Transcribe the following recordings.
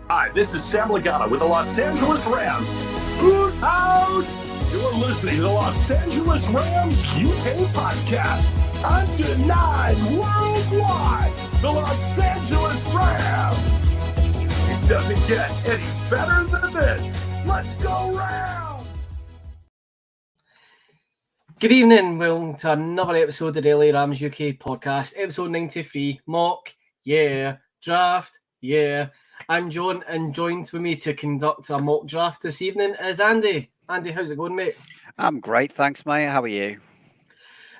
Hi, this is Sam Lagana with the Los Angeles Rams. Whose house? You're listening to the Los Angeles Rams UK podcast. Undenied worldwide. The Los Angeles Rams. It doesn't get any better than this. Let's go Rams! Good evening, welcome to another episode of the LA Rams UK podcast, episode 93, mock, yeah, draft, yeah. I'm John, and joined with me to conduct a mock draft this evening is Andy. Andy, how's it going, mate? I'm great, thanks, mate. How are you?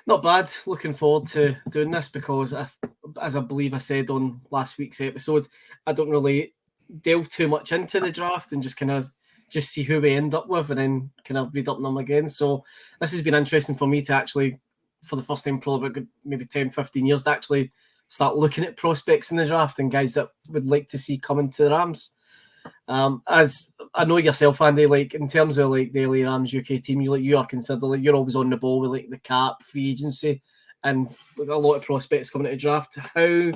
Not bad. Looking forward to doing this because, as I believe I said on last week's episode, I don't really delve too much into the draft and just see who we end up with and then kind of read up them again. So this has been interesting for me to actually, for the first time probably about maybe 10, 15 years, to actually start looking at prospects in the draft and guys that would like to see coming to the Rams. As I know yourself, Andy, like in terms of like the LA Rams UK team, you are considered like you're always on the ball with like the cap, free agency, and like, a lot of prospects coming to the draft. How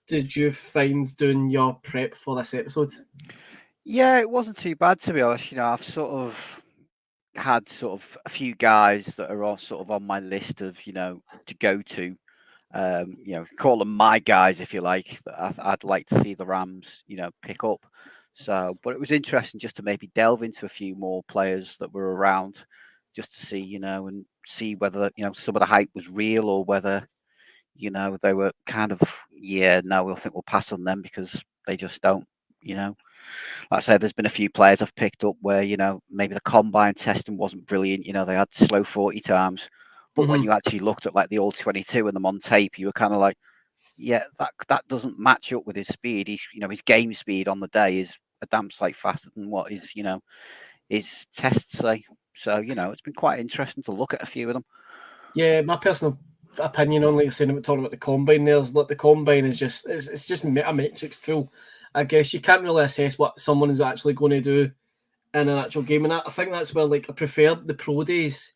did you find doing your prep for this episode? Yeah, it wasn't too bad, to be honest. I've sort of had sort of a few guys that are all sort of on my list of, to go to. Call them my guys, if you like, that I'd like to see the Rams, pick up. So, but it was interesting just to maybe delve into a few more players that were around just to see, and see whether, some of the hype was real or whether, they were kind of, we'll think we'll pass on them because they just don't, Like I said, there's been a few players I've picked up where, maybe the combine testing wasn't brilliant. They had slow 40 times. But when you actually looked at like the old 22 and them on tape, you were kind of like, yeah, that doesn't match up with his speed. His game speed on the day is a damn sight faster than what his tests say. So, it's been quite interesting to look at a few of them. Yeah, my personal opinion on, like I said, talking about the combine, there's like the combine is just it's just a metrics tool. I guess you can't really assess what someone is actually going to do in an actual game, and I think that's where like I prefer the pro days.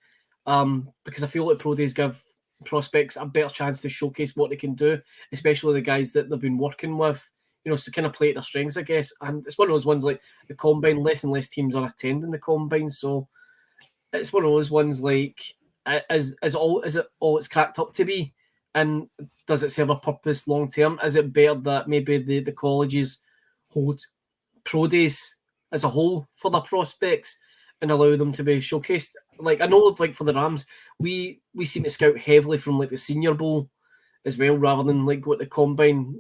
Because I feel like pro days give prospects a better chance to showcase what they can do, especially the guys that they've been working with, to kind of play to their strengths, I guess. And it's one of those ones like the combine, less and less teams are attending the combine, so it's one of those ones like, is it all it's cracked up to be? And does it serve a purpose long term? Is it better that maybe the colleges hold pro days as a whole for their prospects and allow them to be showcased? Like I know, like for the Rams, we seem to scout heavily from like the Senior Bowl as well, rather than like what the combine.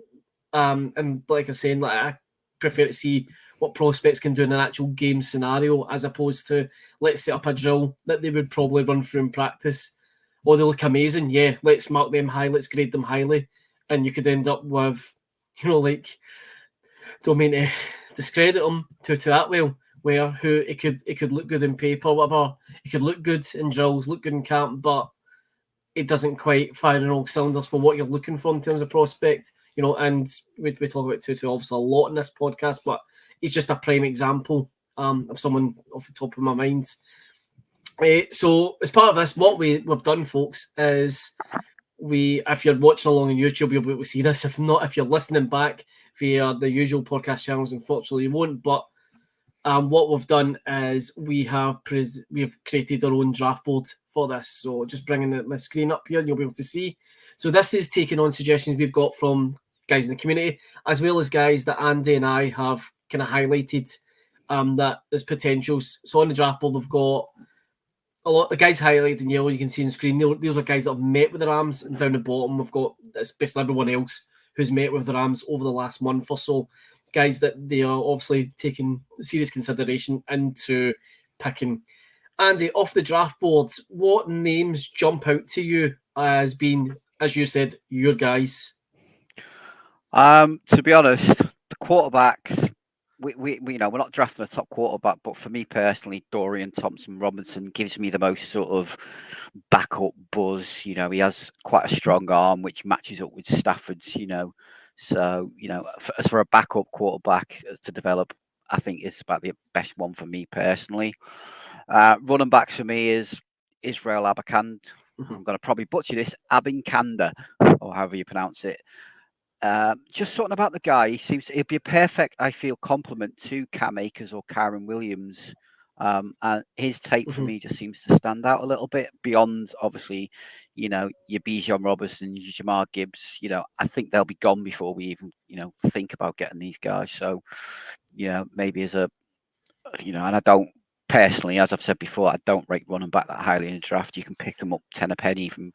And like I was saying, like I prefer to see what prospects can do in an actual game scenario as opposed to let's set up a drill that they would probably run through in practice. Oh, they look amazing. Yeah, let's mark them high. Let's grade them highly, and you could end up with, like, don't mean to discredit them to that well. Where it could look good in paper, whatever. It could look good in drills, look good in camp, but it doesn't quite fire in all cylinders for what you're looking for in terms of prospect. And we talk about Tutu obviously a lot in this podcast, but he's just a prime example of someone off the top of my mind. So as part of this, what we've done, folks, is if you're watching along on YouTube, you'll be able to see this. If not, if you're listening back via the usual podcast channels, unfortunately you won't, but what we've done is we have created our own draft board for this. So just bringing my screen up here, and you'll be able to see. So this is taking on suggestions we've got from guys in the community, as well as guys that Andy and I have kind of highlighted that as potentials. So on the draft board, we've got a lot of the guys highlighted in yellow. You can see on the screen. These are guys that have met with the Rams, and down the bottom we've got basically everyone else who's met with the Rams over the last month or so. Guys that they are obviously taking serious consideration into picking. Andy, off the draft boards, what names jump out to you as being, as you said, your guys? To be honest, the quarterbacks, we're not drafting a top quarterback, but for me personally, Dorian Thompson-Robinson gives me the most sort of backup buzz. He has quite a strong arm, which matches up with Stafford's, So, as for a backup quarterback to develop, I think it's about the best one for me personally. Running backs for me is Israel Abakand. I'm going to probably butcher this, Abinkanda, or however you pronounce it. Just something about the guy. He'd be a perfect, I feel, complement to Cam Akers or Kyron Williams. And his tape for me just seems to stand out a little bit beyond, obviously, your Bijan Robertson, your Jamar Gibbs. I think they'll be gone before we even, think about getting these guys. So, maybe as a, and I don't personally, as I've said before, I don't rate running back that highly in the draft. You can pick them up 10 a penny from,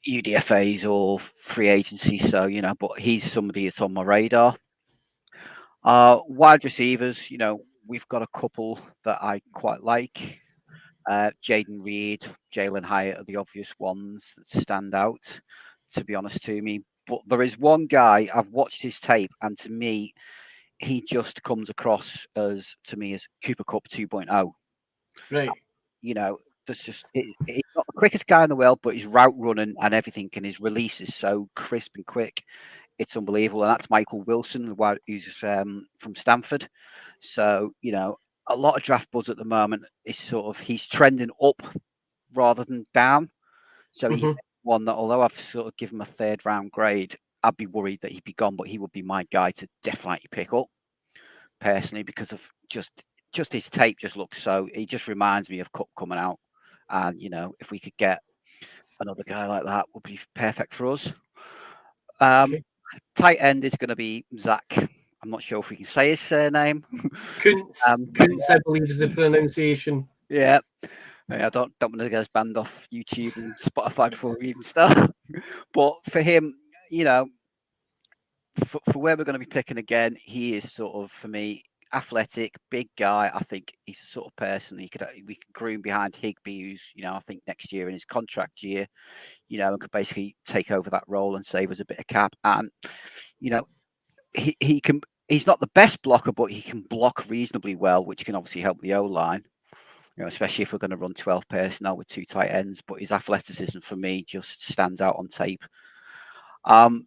UDFAs or free agency. So, but he's somebody that's on my radar. Wide receivers, we've got a couple that I quite like. Jaden Reed, Jalen Hyatt are the obvious ones that stand out, to be honest to me. But there is one guy, I've watched his tape, and to me, he just comes across as Cooper Kupp 2.0. Right. There's just he's not the quickest guy in the world, but his route running and everything, and his release is so crisp and quick. It's unbelievable. And that's Michael Wilson, who's from Stanford. So, a lot of draft buzz at the moment is he's trending up rather than down. So he's one that, although I've sort of given him a 3rd round grade, I'd be worried that he'd be gone, but he would be my guy to definitely pick up personally, because of just his tape just looks he just reminds me of Kupp coming out. And, if we could get another guy like that, would be perfect for us. Tight end is going to be Zach. I'm not sure if we can say his surname. Couldn't I believe is the pronunciation. Yeah. I don't want to get us banned off YouTube and Spotify before we even start. But for him, for where we're going to be picking again, he is sort of, for me, athletic, big guy. I think he's the sort of person we could groom behind Higbee, who's, I think next year in his contract year, and could basically take over that role and save us a bit of cap. And, he can. He's not the best blocker, but he can block reasonably well, which can obviously help the O-line, especially if we're going to run 12 personnel with 2 tight ends. But his athleticism for me just stands out on tape. On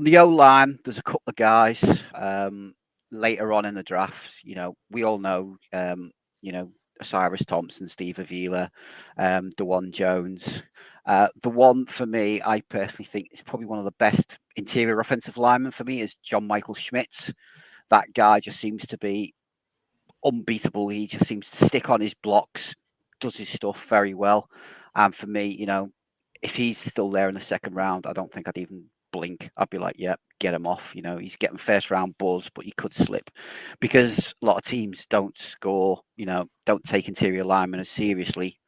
the O-line, there's a couple of guys later on in the draft. We all know, Osiris Thompson, Steve Avila, DeJuan Jones. The one for me, I personally think is probably one of the best interior offensive linemen for me is John Michael Schmitz. That guy just seems to be unbeatable. He just seems to stick on his blocks, does his stuff very well. And for me, if he's still there in the 2nd round, I don't think I'd even blink. I'd be like, yeah, get him off. He's getting 1st round buzz, but he could slip because a lot of teams don't score, don't take interior linemen as seriously.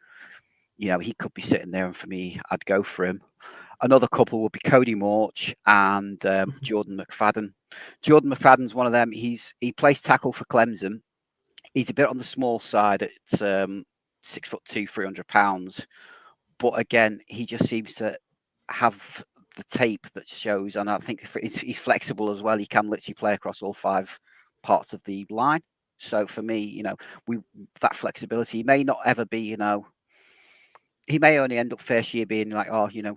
He could be sitting there, and for me, I'd go for him. Another couple would be Cody Morch and Jordan McFadden. Jordan McFadden's one of them. He plays tackle for Clemson. He's a bit on the small side at 6'2", 300 pounds. But again, he just seems to have the tape that shows, and I think he's flexible as well. He can literally play across all 5 parts of the line. So for me, that flexibility, he may not ever be, he may only end up first year being like,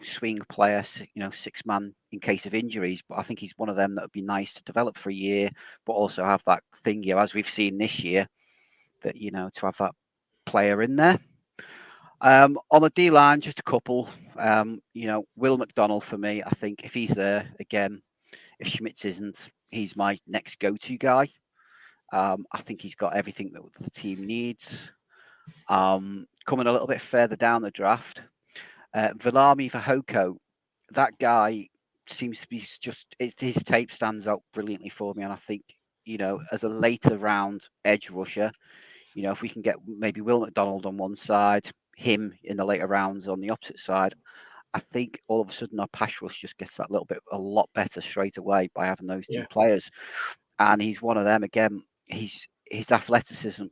swing player, 6-man in case of injuries. But I think he's one of them that would be nice to develop for a year, but also have that thing, as we've seen this year, that, to have that player in there. On the D line, just a couple. Will McDonald for me. I think if he's there again, if Schmitz isn't, he's my next go-to guy. I think he's got everything that the team needs. Coming a little bit further down the draft, Viliami Fehoko, that guy seems to be his tape stands out brilliantly for me, and I think as a later round edge rusher, if we can get maybe Will McDonald on one side, him in the later rounds on the opposite side, I think all of a sudden our pass rush just gets a lot better straight away by having those 2 players. And he's one of them again. His athleticism,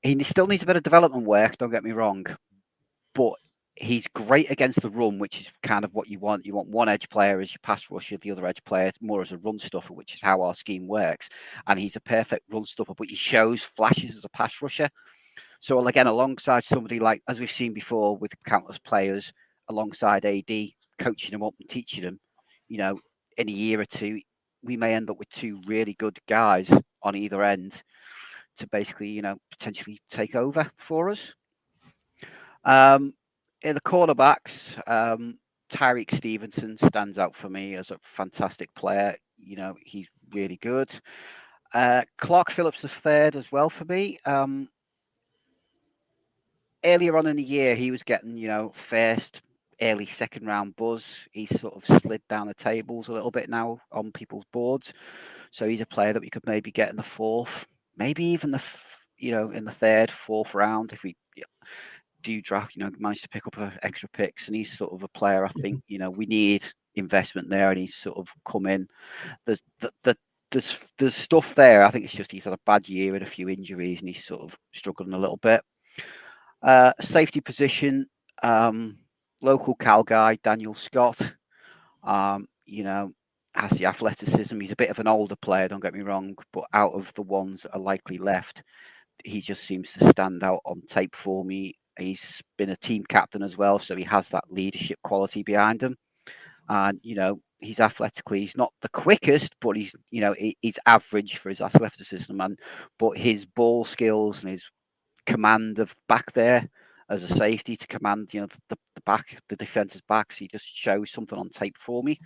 he still needs a bit of development work, don't get me wrong, but he's great against the run, which is kind of what you want. You want one edge player as your pass rusher, the other edge player more as a run stuffer, which is how our scheme works. And he's a perfect run stuffer, but he shows flashes as a pass rusher. So again, alongside somebody like, as we've seen before with countless players, alongside AD, coaching them up and teaching them, in a year or 2, we may end up with 2 really good guys on either end to basically, potentially take over for us. In the cornerbacks, Tyreek Stevenson stands out for me as a fantastic player. You know, he's really good. Clark Phillips is third as well for me. Earlier on in the year, he was getting, you know, first, early second round buzz. He's sort of slid down the tables a little bit now on people's boards. So he's a player that we could maybe get in the fourth, maybe even in the third, fourth round if we do draft, you know, manage to pick up extra picks. And he's sort of a player I think, you know, we need investment there, and he's sort of come in. There's stuff there. I think it's just he's had a bad year and a few injuries, and he's sort of struggling a little bit. Safety position, local Cal guy, Daniel Scott, you know, has the athleticism. He's a bit of an older player, don't get me wrong, but out of the ones that are likely left, he just seems to stand out on tape for me. He's been a team captain as well, so he has that leadership quality behind him. And, you know, he's athletically, he's not the quickest, but he's, you know, he's average for his athleticism, but his ball skills and his command of back there as a safety to command, you know, the defense's backs. He just shows something on tape for me.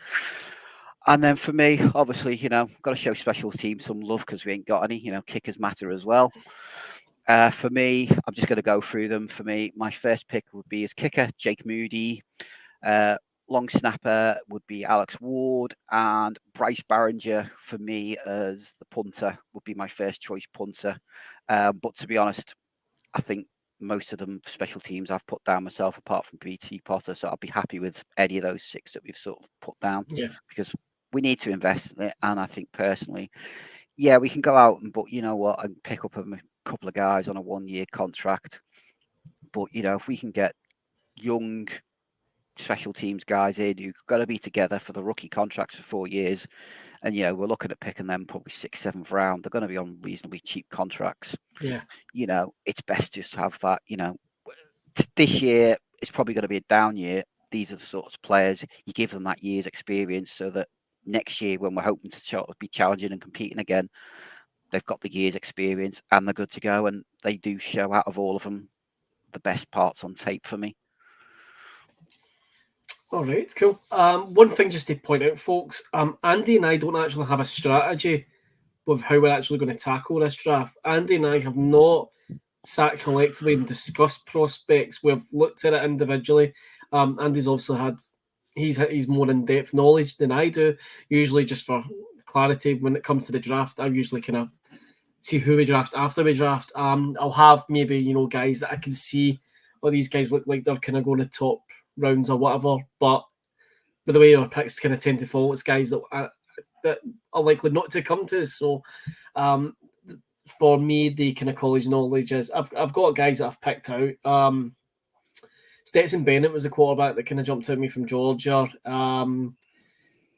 And then for me, obviously, you know, got to show special teams some love because we ain't got any, you know, kickers matter as well. For me, I'm just going to go through them. For me, my first pick would be as kicker, Jake Moody. Long snapper would be Alex Ward, and Bryce Barringer for me as the punter would be my first choice punter. But to be honest, I think most of them special teams I've put down myself, apart from BT Potter. So I'll be happy with any of those 6 that we've sort of put down. Yeah. Because we need to invest in it. And I think personally, yeah, we can go out but you know what, and pick up a couple of guys on a 1-year contract. But, you know, if we can get young special teams guys in who've got to be together for the rookie contracts for 4 years, and you know we're looking at picking them probably 6th, 7th round. They're going to be on reasonably cheap contracts. Yeah, you know, it's best just to have that. You know, this year it's probably going to be a down year. These are the sorts of players you give them that year's experience, so that next year when we're hoping to be challenging and competing again, they've got the year's experience and they're good to go. And they do show out of all of them the best parts on tape for me. All right, cool. One thing just to point out, folks, Andy and I don't actually have a strategy with how we're actually going to tackle this draft. Andy and I have not sat collectively and discussed prospects. We've looked at it individually. Andy's also had he's more in-depth knowledge than I do. Usually, just for clarity, when it comes to the draft, I usually kind of see who we draft after we draft. I'll have maybe, you know, guys that I can see, oh, these guys look like they're kind of going to top rounds or whatever, but with the way our picks kind of tend to fall, it's guys that are likely not to come to us. So for me, the kind of college knowledge is I've got guys that I've picked out. Stetson Bennett was a quarterback that kind of jumped out at me from Georgia. Dwayne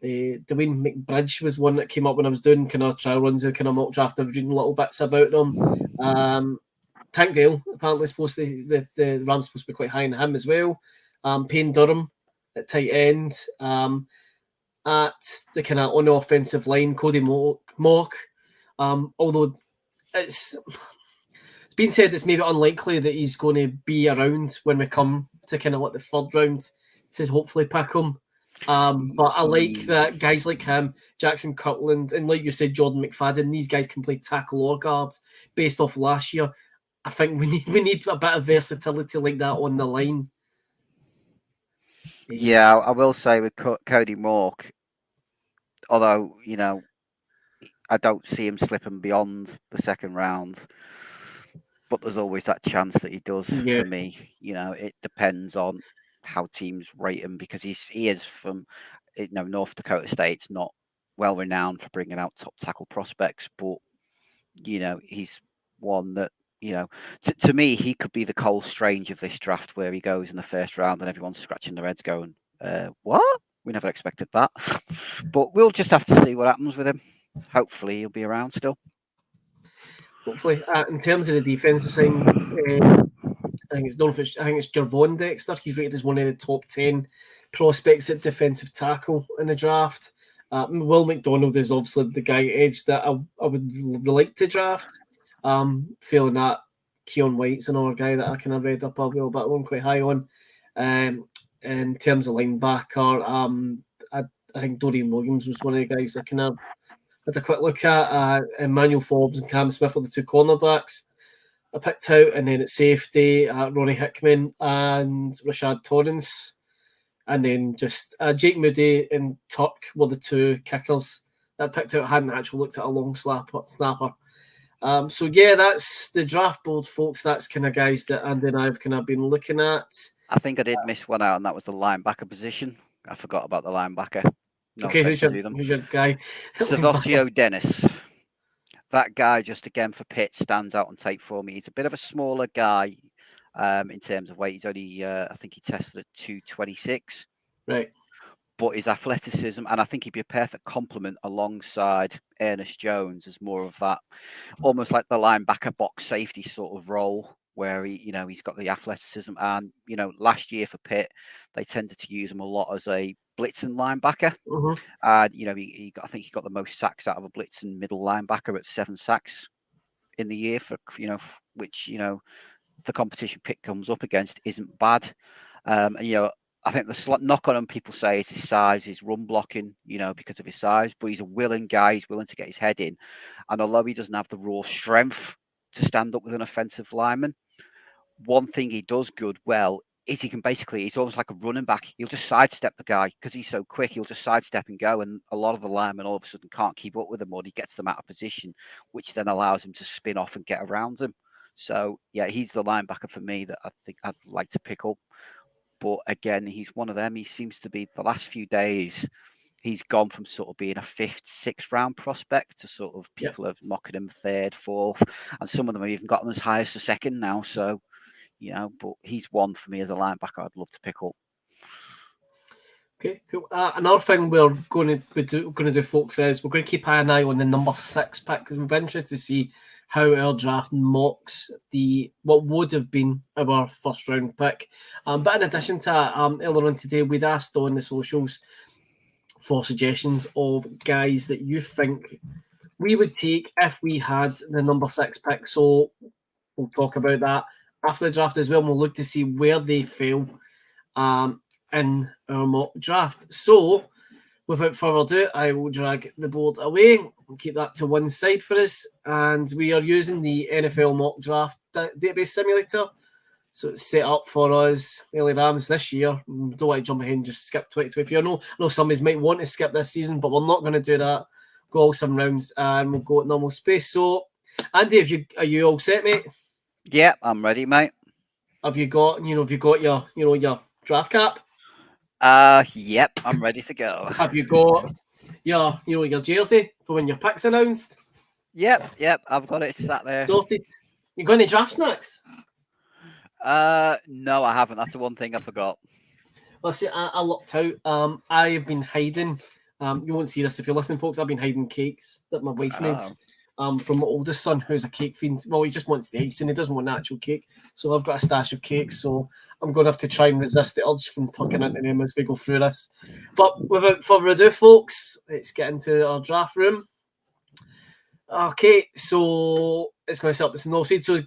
McBridge was one that came up when I was doing kind of trial runs of kind of mock draft. I was reading little bits about them. Tank Dale apparently supposed to the Rams supposed to be quite high on him as well. Payne Durham at tight end. At the kind of on the offensive line, Cody Mock. Although it's been said it's maybe unlikely that he's going to be around when we come to kind of like the 3rd round to hopefully pick him. But I like that guys like him, Jackson Kirkland, and like you said, Jordan McFadden, these guys can play tackle or guard based off last year. I think we need a bit of versatility like that on the line. Yeah, I will say with Cody Mock, although, you know, I don't see him slipping beyond the 2nd round, but there's always that chance that he does for me. You know, it depends on how teams rate him, because he is from, you know, North Dakota State's not well renowned for bringing out top tackle prospects, but, you know, he's one that, you know, to me, he could be the Cole Strange of this draft, where he goes in the 1st round and everyone's scratching their heads going, what? We never expected that. But we'll just have to see what happens with him. Hopefully he'll be around still. Hopefully. In terms of the defensive side, I think it's Jervon Dexter. He's rated as one of the top 10 prospects at defensive tackle in the draft. Will McDonald is obviously the guy edge that I would like to draft. Feeling that Keon White's another guy that I kind of read up a little bit on, quite high on. in terms of linebacker. I think Dorian Williams was one of the guys that kind of had a quick look at. Emmanuel Forbes and Cam Smith were the two cornerbacks I picked out, and then at safety, Ronnie Hickman and Rashad Torrance, and then just Jake Moody and Tuck were the two kickers that I picked out. I hadn't actually looked at a long snapper. So yeah, that's the draft board, folks. That's kind of guys that Andy and I have kind of been looking at. I think I did miss one out, and that was the linebacker position. I forgot about the linebacker. No Okay, who's offense your, to them. who's your guy? Savosio Dennis. That guy, just again for Pitt, stands out on tape for me. He's a bit of a smaller guy in terms of weight. He's only, I think he tested at 226. Right. But his athleticism, and I think he'd be a perfect complement alongside Ernest Jones as more of that, almost like the linebacker box safety sort of role, where he, he's got the athleticism. And, last year for Pitt, they tended to use him a lot as a blitzing linebacker. Mm-hmm. And, I think he got the most sacks out of a blitzing middle linebacker at 7 sacks in the year for, which, the competition Pitt comes up against isn't bad. And, I think the knock on him, people say, is his size, his run blocking, because of his size, but he's a willing guy. He's willing to get his head in. And although he doesn't have the raw strength to stand up with an offensive lineman, one thing he does well is he can basically, he's almost like a running back. He'll just sidestep the guy because he's so quick. He'll just sidestep and go. And a lot of the linemen all of a sudden can't keep up with him, or he gets them out of position, which then allows him to spin off and get around him. So, yeah, he's the linebacker for me that I think I'd like to pick up. But again, he's one of them. He seems to be, the last few days, he's gone from sort of being a 5th, 6th round prospect to sort of people have mocking him 3rd, 4th. And some of them have even got him as high as the 2nd now. So, but he's one for me as a linebacker I'd love to pick up. Okay, cool. Another thing we're going to do, folks, is we're going to keep an eye on the number 6 pick, because we'll be interested to see how our draft mocks what would have been our first round pick. But in addition to that, earlier on today, we'd asked on the socials for suggestions of guys that you think we would take if we had the number 6 pick. So we'll talk about that after the draft as well. And we'll look to see where they fell in our mock draft. So without further ado, I will drag the board away and keep that to one side for us. And we are using the NFL mock draft database simulator. So it's set up for us, LA Rams, this year. Don't want to jump ahead and just skip 2024. I know some of us might want to skip this season, but we're not going to do that. Go all 7 rounds and we'll go at normal space. So, Andy, are you all set, mate? Yeah, I'm ready, mate. Have you got your draft cap? Yep, I'm ready to go. Have you got your jersey for when your pick's announced? Yep, I've got it sat there. Sorted. You got any draft snacks? No, I haven't. That's the one thing I forgot. Well, see, I lucked out. I have been hiding. You won't see this if you're listening, folks. I've been hiding cakes that my wife made. From my oldest son, who's a cake fiend. Well, he just wants the icing. He doesn't want actual cake. So I've got a stash of cakes. So I'm going to have to try and resist the urge from tucking into them as we go through this. But without further ado, folks, let's get into our draft room. Okay, so it's going to set up this null feed. So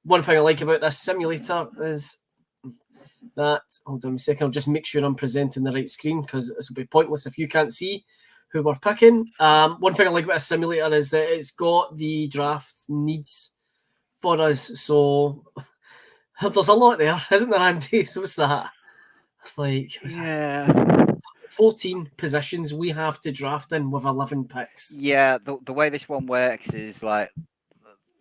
one thing I like about this simulator is that, hold on a second, I'll just make sure I'm presenting the right screen, because this will be pointless if you can't see who we're picking. One thing I like about a simulator is that it's got the draft needs for us. So there's a lot there, isn't there, Andy? So what's that? It's like 14 positions we have to draft in with 11 picks. Yeah, the way this one works is like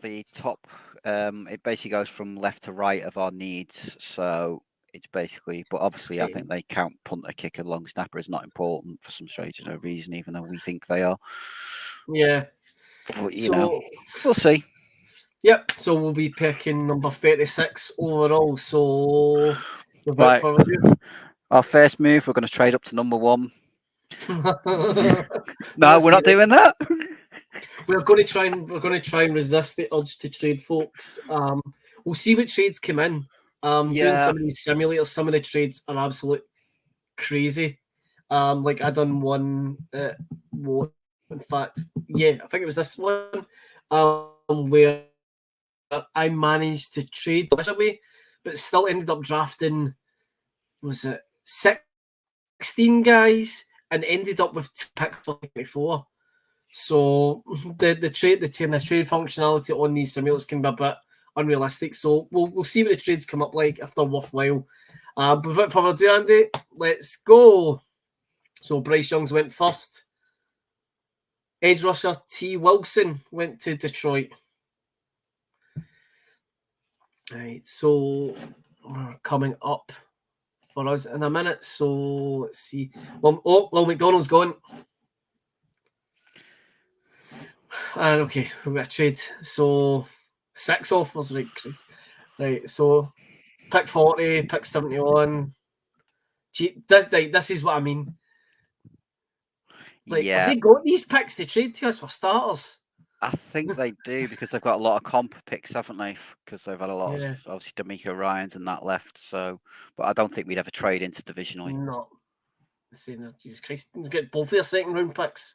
the top, it basically goes from left to right of our needs. So it's basically, but obviously I think they count punter, kicker, long snapper is not important for some strange reason, even though we think they are. Yeah. But, we'll see. Yep. So we'll be picking number 36 overall. So without further ado, our first move, we're going to trade up to number 1. No, we're not doing that. We're going to try and resist the urge to trade, folks. We'll see what trades come in. Doing some of these simulators, some of the trades are absolute crazy. Like I done one. In fact, I think it was this one. Where I managed to trade away, but still ended up drafting. Was it 16 guys and ended up with 2 picks for 24. So the trade functionality on these simulators can be a bit unrealistic. So we'll see what the trades come up like if they're worthwhile. But without further ado, Andy, let's go. So Bryce Young's went first. Edge rusher T. Wilson went to Detroit. Right, so we're coming up for us in a minute. So let's see. Well, McDonald's gone. And okay, we've got a trade. So 6 offers, right? Right, so pick 40, pick 71. Gee, this is what I mean. Like, have they got these picks to trade to us for starters? I think they do because they've got a lot of comp picks, haven't they? Because they've had a lot of obviously D'Amico Ryans and that left. So, but I don't think we'd ever trade into divisionally. No. Jesus Christ, you get both their second round picks.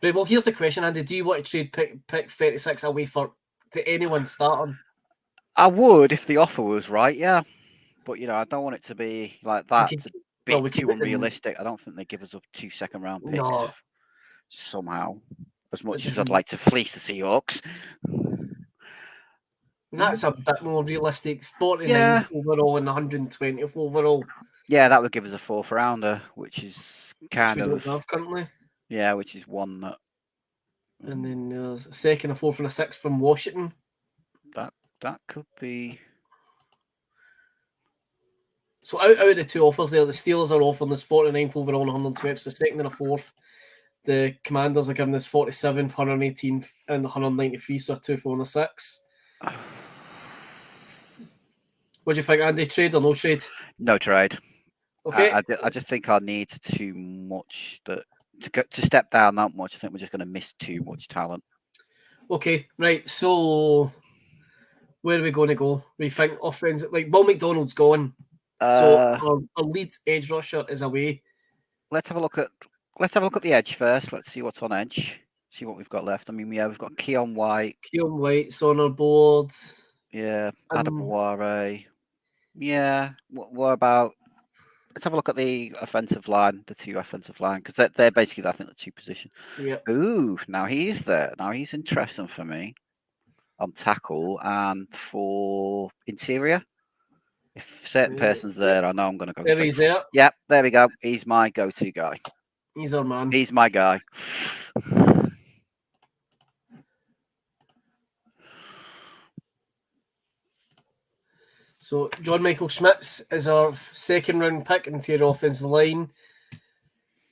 Right, well, here's the question, Andy. Do you want to trade pick 36 away to anyone starting? I would if the offer was right, yeah. But, I don't want it to be like that. So it's a bit too unrealistic. I don't think they give us up 2 second round picks somehow. As much as I'd like to fleece the Seahawks. That's a bit more realistic. 49th overall and 120th overall. Yeah, that would give us a 4th rounder, which is kind which we of... don't have currently. Yeah, which is one that... And then there's a 2nd, a 4th and a 6th from Washington. That could be... So out of the 2 offers there, the Steelers are offering this 49th overall and 112th, so 2nd and a 4th. The Commanders are giving this 47th, 118th and 193, so 2, 4 and a 6. What do you think, Andy? Trade or no trade? No trade. Okay. I just think our need too much to step down that much. I think we're just going to miss too much talent. Okay, right. So where are we going to go? We think offense, like Will McDonald's gone. So our lead edge rusher is away. Let's have a look at the edge first. Let's see what's on edge. See what we've got left. I mean, we've got Keon White. Keon White's on our board. Yeah, Adebaware. Yeah. What about? Let's have a look at the offensive line, the 2 offensive line, because they're basically, I think, the 2 position. Yeah. Ooh, now he's there. Now he's interesting for me on tackle and for interior. If certain person's there, I know I'm going to go. There he's there. Yep, there we go. He's my go-to guy. He's our man. He's my guy. So John Michael Schmitz is our 2nd round pick interior offensive line,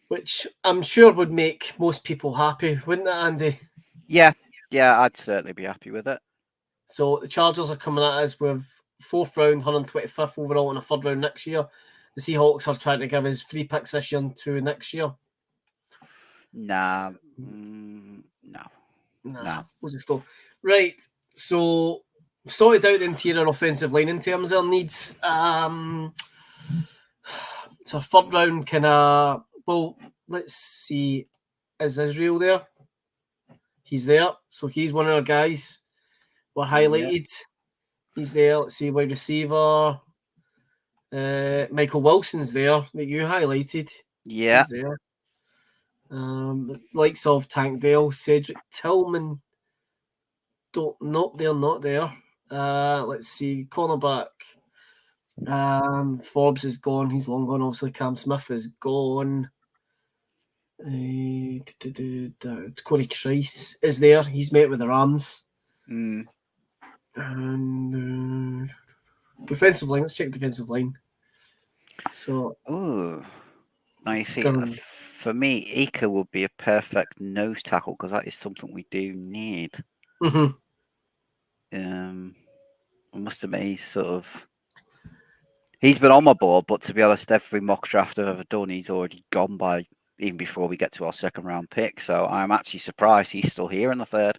which I'm sure would make most people happy, wouldn't it, Andy? Yeah, I'd certainly be happy with it. So the Chargers are coming at us with 4th round, 125th overall, and a 3rd round next year. The Seahawks are trying to give us 3 picks this year and 2 next year. Nah. We'll just go. Right, so sorted out the interior offensive line in terms of needs. So 3rd round kind of, well, let's see. Is Israel there? He's there. So he's one of our guys. We're highlighted. Yeah. He's there. Let's see, wide receiver. Michael Wilson's there that you highlighted. Yeah. He's there. Likes of Tank Dell, Cedric Tillman. Nope, they're not there. Let's see, cornerback. Forbes is gone. He's long gone. Obviously, Cam Smith is gone. Corey Trice is there. He's met with the Rams. And defensive line. Let's check defensive line. So, now you see, for me, Ika would be a perfect nose tackle because that is something we do need. Mm-hmm. I must admit, he's been on my board, but to be honest, every mock draft I've ever done, he's already gone by even before we get to our 2nd round pick. So I'm actually surprised he's still here in the 3rd.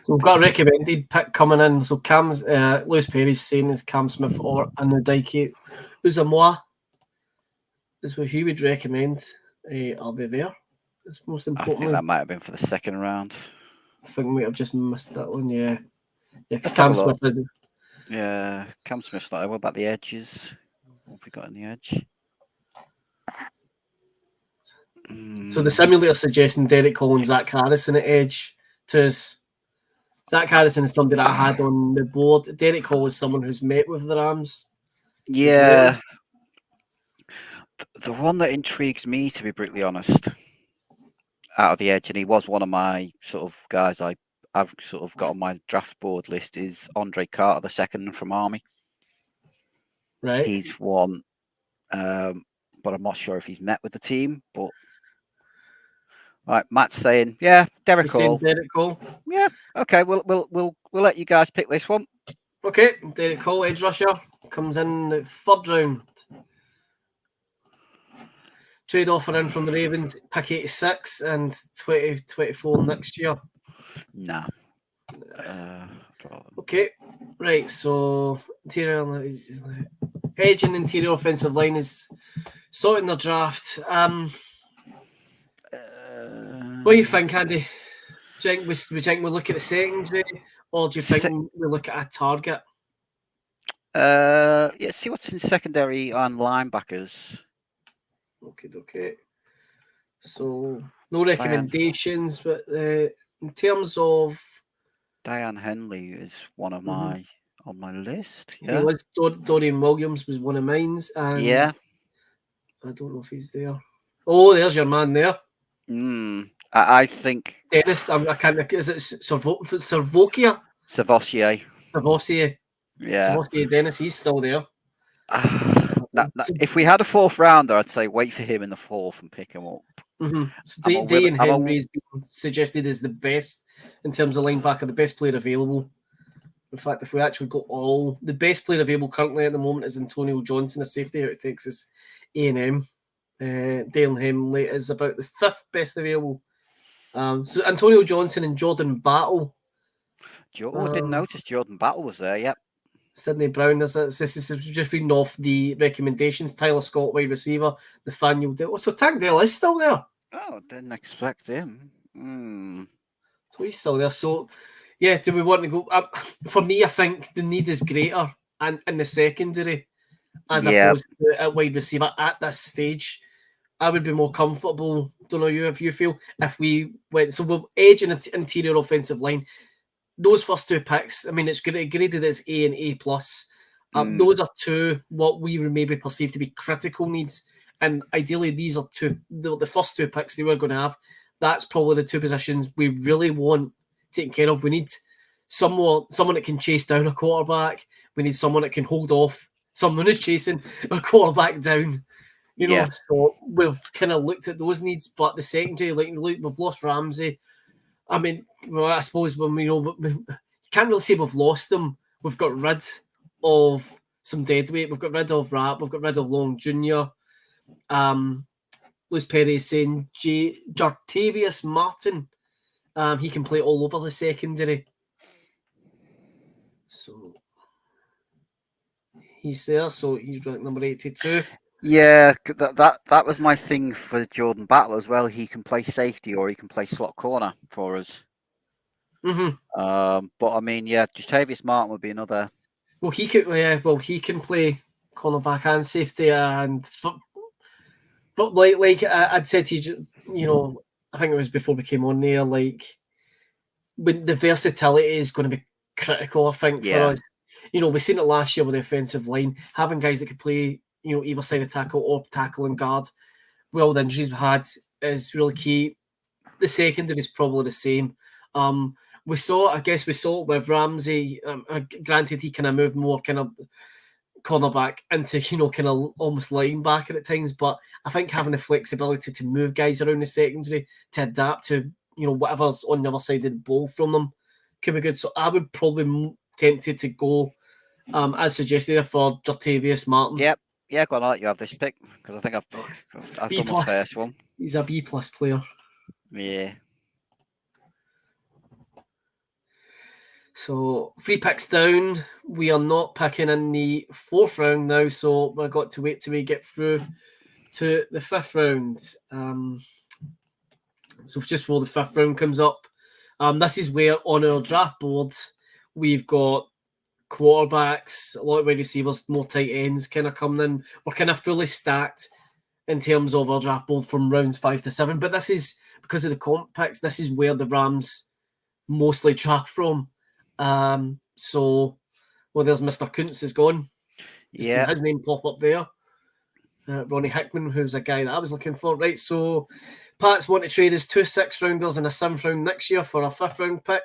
So we've got a recommended pick coming in. So Lewis Perry's saying is Cam Smith or Anudike Uzamoa is what he would recommend. Are they there? It's most important. I think that might have been for the 2nd round. I think we might have just missed that one. Yeah, because Cam Smith isn't. Yeah, Cam Smith's not there. What about the edges? have we got on the edge? So the simulator suggesting Derek Cole and Zach Harrison at edge to us. Zach Harrison is somebody that I had on the board. Derek Cole is someone who's met with the Rams. Yeah. The one that intrigues me, to be brutally honest, out of the edge, and he was one of my sort of guys I've sort of got on my draft board list, is Andre Carter, the second from Army. Right. He's one, but I'm not sure if he's met with the team. But right, Matt's saying, yeah, Derek Cole. Derek Cole. Yeah, okay, we'll let you guys pick this one. Okay, Derek Cole, edge rusher, comes in the third round. Trade offer in from the Ravens, pick 86 and 2024 next year. Nah. Okay, right. So interior edge and interior offensive line is sorting the draft. What do you think, Andy? Do you think we look at the secondary, or do you think we look at a target? Yeah. See what's in secondary on linebackers. Okay. So no recommendations, but in terms of Diane Henley is one of my on my list. Yeah. He was Dorian Williams was one of mine, and yeah, I don't know if he's there. Oh, there's your man there. I think Dennis. I can't. Is it Servokia? Savossier. Yeah. Savossier Dennis. He's still there. If we had a fourth rounder, I'd say wait for him in the fourth and pick him up. So Dian Henry's been suggested as the best in terms of linebacker, the best player available. In fact, if we actually got the best player available currently at the moment is Antonio Johnson, a safety out of Texas A&M. Dale Henley is about the fifth best available. So Antonio Johnson and Jordan Battle. Didn't notice Jordan Battle was there. Yep. Sidney Brown. This is just reading off the recommendations. Tyler Scott, wide receiver. Nathaniel Dale. So Tank Dale is still there. Oh, didn't expect him. So he's still there. So, yeah, do we want to go? For me, I think the need is greater and in the secondary as opposed to a wide receiver at this stage. I would be more comfortable. Don't know if you feel if we went. So we'll edge and interior offensive line. Those first two picks, I mean, it's graded as A and A+. Those are two what we would maybe perceive to be critical needs. And ideally, these are the first two picks they were going to have. That's probably the two positions we really want taken care of. We need someone that can chase down a quarterback. We need someone that can hold off someone who's chasing a quarterback down. You know, so we've kind of looked at those needs. But the secondary, we've lost Ramsey. I mean, well, I suppose when you can't really say we've lost them. We've got rid of some deadweight. We've got rid of Rapp. We've got rid of Long Jr. Luz Perez saying Jartavius Martin. He can play all over the secondary. So he's there. So he's ranked number 82. Yeah, that was my thing for Jordan Battle as well. He can play safety or he can play slot corner for us. But I mean, Jartavius Martin would be another. Well, he can play cornerback and safety, but like I'd said to you, I think it was before we came on there. Like, when the versatility is going to be critical, I think for us. We've seen it last year with the offensive line, having guys that could play, either side of tackle or tackle and guard. Well, the injuries we've had is really key. The secondary is probably the same. We saw it with Ramsey. Granted, he kind of moved more kind of cornerback into, kind of almost linebacker at times. But I think having the flexibility to move guys around the secondary to adapt to, whatever's on the other side of the ball from them could be good. So I would probably tempted to go, as suggested, for Jartavius Martin. Yep. Yeah, go on, I'll let you have this pick because I think I've done my first one. He's a B+ player. Yeah. So 3 picks down. We are not picking in the 4th round now, so we've got to wait till we get through to the 5th round. So just before the 5th round comes up, this is where on our draft board we've got quarterbacks, a lot of wide receivers, more tight ends kind of coming in. We're kind of fully stacked in terms of our draft board from rounds 5 to 7. But this is because of the comp picks. This is where the Rams mostly draft from. So, there's Mr. Kuntz is gone. Just seen his name pop up there. Ronnie Hickman, who's a guy that I was looking for. Right, so Pats want to trade his 2 6-rounders and a 7th round next year for a 5th round pick.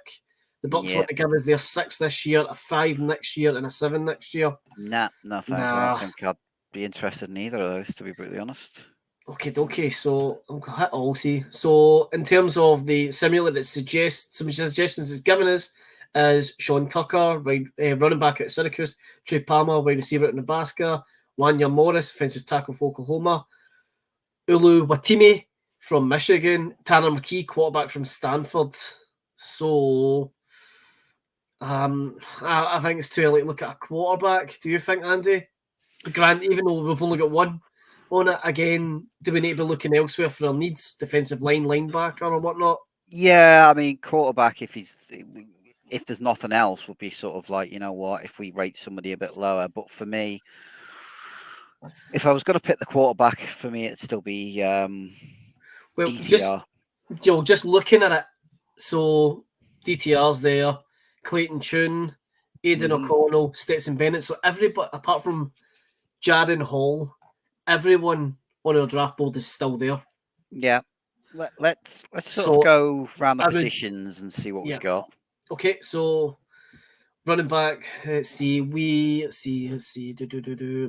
The Bucks want to give us their 6 this year, a 5 next year, and a 7 next year. No thanks. I don't think I'd be interested in either of those, to be brutally honest. Okay. So I'll hit all see. So in terms of the simulator that suggests some suggestions it's given us is Sean Tucker, running back at Syracuse, Trey Palmer, wide receiver at Nebraska, Wanya Morris, offensive tackle for Oklahoma, Ulu Watimi from Michigan, Tanner McKee, quarterback from Stanford. So I think it's too early to look at a quarterback. Do you think, Andy? Grant, even though we've only got one on it, again, do we need to be looking elsewhere for our needs? Defensive line, linebacker, or whatnot? Yeah, I mean, quarterback, if there's nothing else, would be sort of like, you know what, if we rate somebody a bit lower. But for me, if I was going to pick the quarterback, for me, it'd still be DTR. Just looking at it, so DTR's there, Clayton Tune, Aidan O'Connell, Stetson Bennett. So everybody, apart from Jaren Hall, everyone on our draft board is still there. Yeah. Let's sort of go around the positions and see what we've got. Okay, so running back, let's see. I'm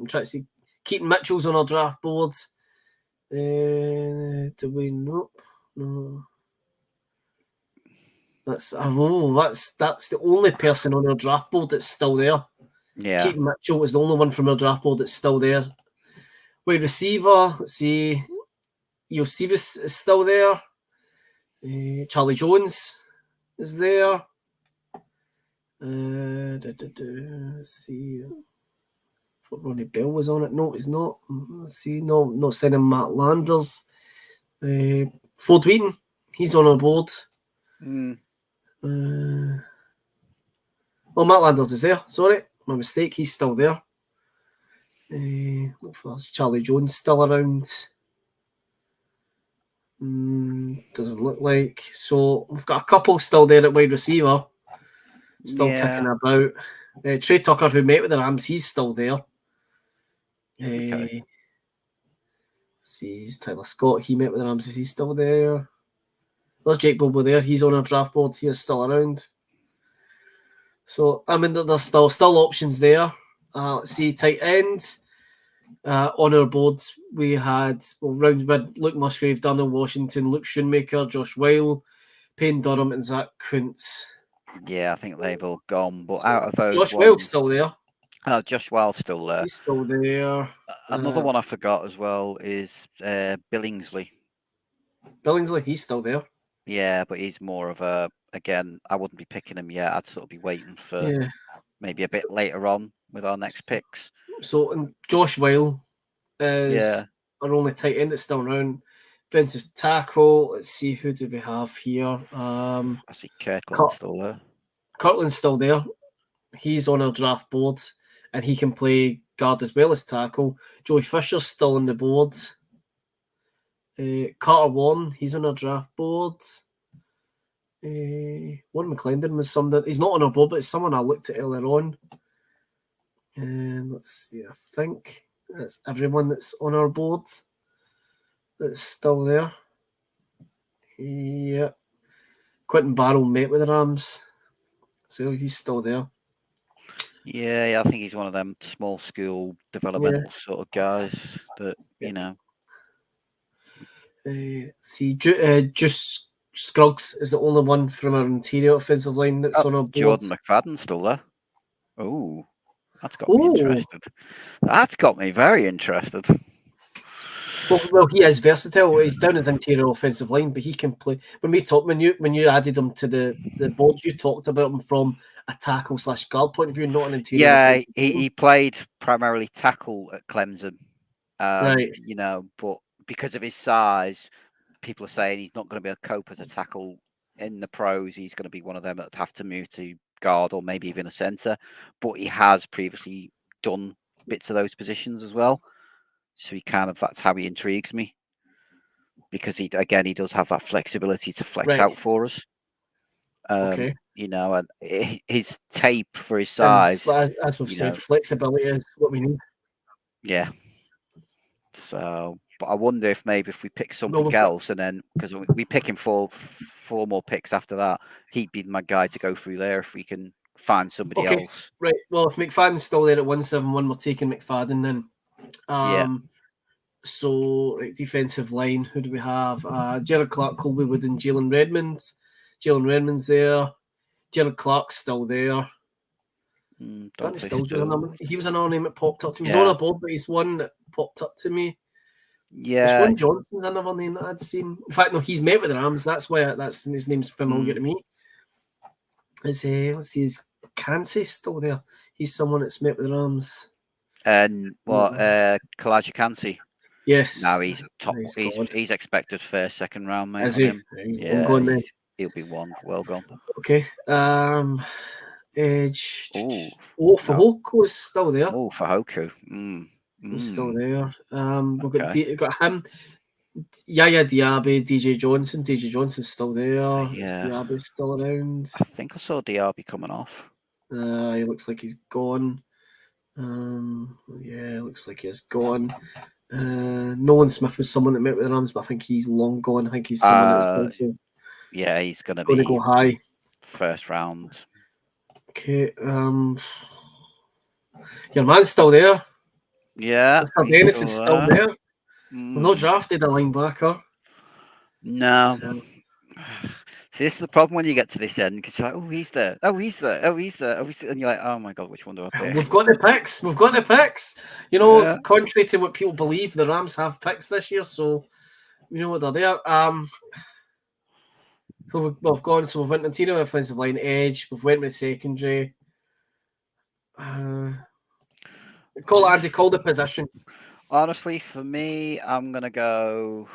trying to see. Keaton Mitchell's on our draft board. Do we? Nope. No. That's the only person on our draft board that's still there. Yeah. Keaton Mitchell is the only one from our draft board that's still there. Wide receiver, let's see. Yosivas is still there. Charlie Jones is there. Let's see. Ronnie Bell was on it. No, he's not. Let's see. No, not sending Matt Landers. Ford Wheaton, he's on our board. Matt Landers is there. Sorry, my mistake. He's still there. Look for Charlie Jones still around. Doesn't look like. So we've got a couple still there at wide receiver. Still kicking about. Trey Tucker, who met with the Rams, he's still there. Okay. See, Tyler Scott, he met with the Rams, he's still there. There's Jake Bobo there, he's on our draft board, he is still around. So, I mean, there's still options there. Let's see, tight ends. On our board, we had round mid Luke Musgrave, Darnell Washington, Luke Schoonmaker, Josh Weil, Payne Durham, and Zach Kuntz. Yeah, I think they've all gone. But out of those, Josh Wild's still there. Oh, Josh Wild's still there. He's still there. Another one I forgot as well is Billingsley. Billingsley, he's still there. Yeah, but he's more of a, again, I wouldn't be picking him yet. I'd sort of be waiting for maybe a bit later on with our next picks. So, and Josh Weil is our only tight end that's still around. Offensive tackle. Let's see, who do we have here? I see Kirkland's still there. Kirkland's still there. He's on our draft board, and he can play guard as well as tackle. Joey Fisher's still on the board. Carter Warren, he's on our draft board. Warren McClendon was somebody. He's not on our board, but it's someone I looked at earlier on. And let's see, I think that's everyone that's on our board that's still there. Yeah. Quentin Barrow met with the Rams, so he's still there. Yeah, I think he's one of them small school developmental sort of guys that, you know. Just Scruggs is the only one from our interior offensive line that's on our board. Jordan McFadden's still there. Oh, that's got me interested. That's got me very interested. Well, he is versatile. He's down as interior offensive line, but he can play. When you added him to the board, you talked about him from a tackle/guard point of view, not an interior. Yeah, he played primarily tackle at Clemson. Right. You know, but because of his size, people are saying he's not going to be able to cope as a tackle in the pros. He's going to be one of them that have to move to guard or maybe even a centre, but he has previously done bits of those positions as well. So that's how he intrigues me, because he does have that flexibility to flex out for us. Okay. And his tape for his And size, as we've said, flexibility is what we need. Yeah. So, but I wonder if maybe if we pick something else, and then because we pick him for 4 more picks after that, he'd be my guy to go through there if we can find somebody else. Right. Well, if McFadden's still there at 171, we're taking McFadden then. So, right, defensive line, who do we have? Gerald Clark, Colby Wood, and Jalen Redmond. Jalen Redmond's there. Gerald Clark's still there. Danny Stills was another. He was another name that popped up to me. He's not on a board, but he's one that popped up to me. Yeah. Deshaun Johnson's another name that I'd seen. In fact, no, he's met with the Rams. That's why his name's familiar to me. Let's see, is Kansas still there? He's someone that's met with the Rams. And Kalaji Kansi. Yes. Now he's top. He's expected first, second round, mate. Is he? Yeah, gone then. He'll be one. Well gone. Okay. Edge. Fahoko is still there. Oh, Fahoko. He's still there. We've got him. Yaya Diaby, DJ Johnson. DJ Johnson's still there. Yeah. Is Diaby still around? I think I saw Diaby coming off. He looks like he's gone. Looks like he's gone. Nolan Smith was someone that met with the Rams, but I think he's long gone. I think he's someone that's going to. Yeah, he's going to go high. First round. Okay. Your man's still there. Yeah. Mr. Dennis is still there. We've not drafted a linebacker. No. So. See, this is the problem when you get to this end, because you're like, oh, he's there. Oh, he's there. Oh, he's there. And you're like, oh my God, which one do I pick? We've got the picks. Contrary to what people believe, the Rams have picks this year, so you know what they're there. So we've gone. So we've went interior offensive line, edge. We've went with secondary. Call the position. Honestly, for me, I'm gonna go.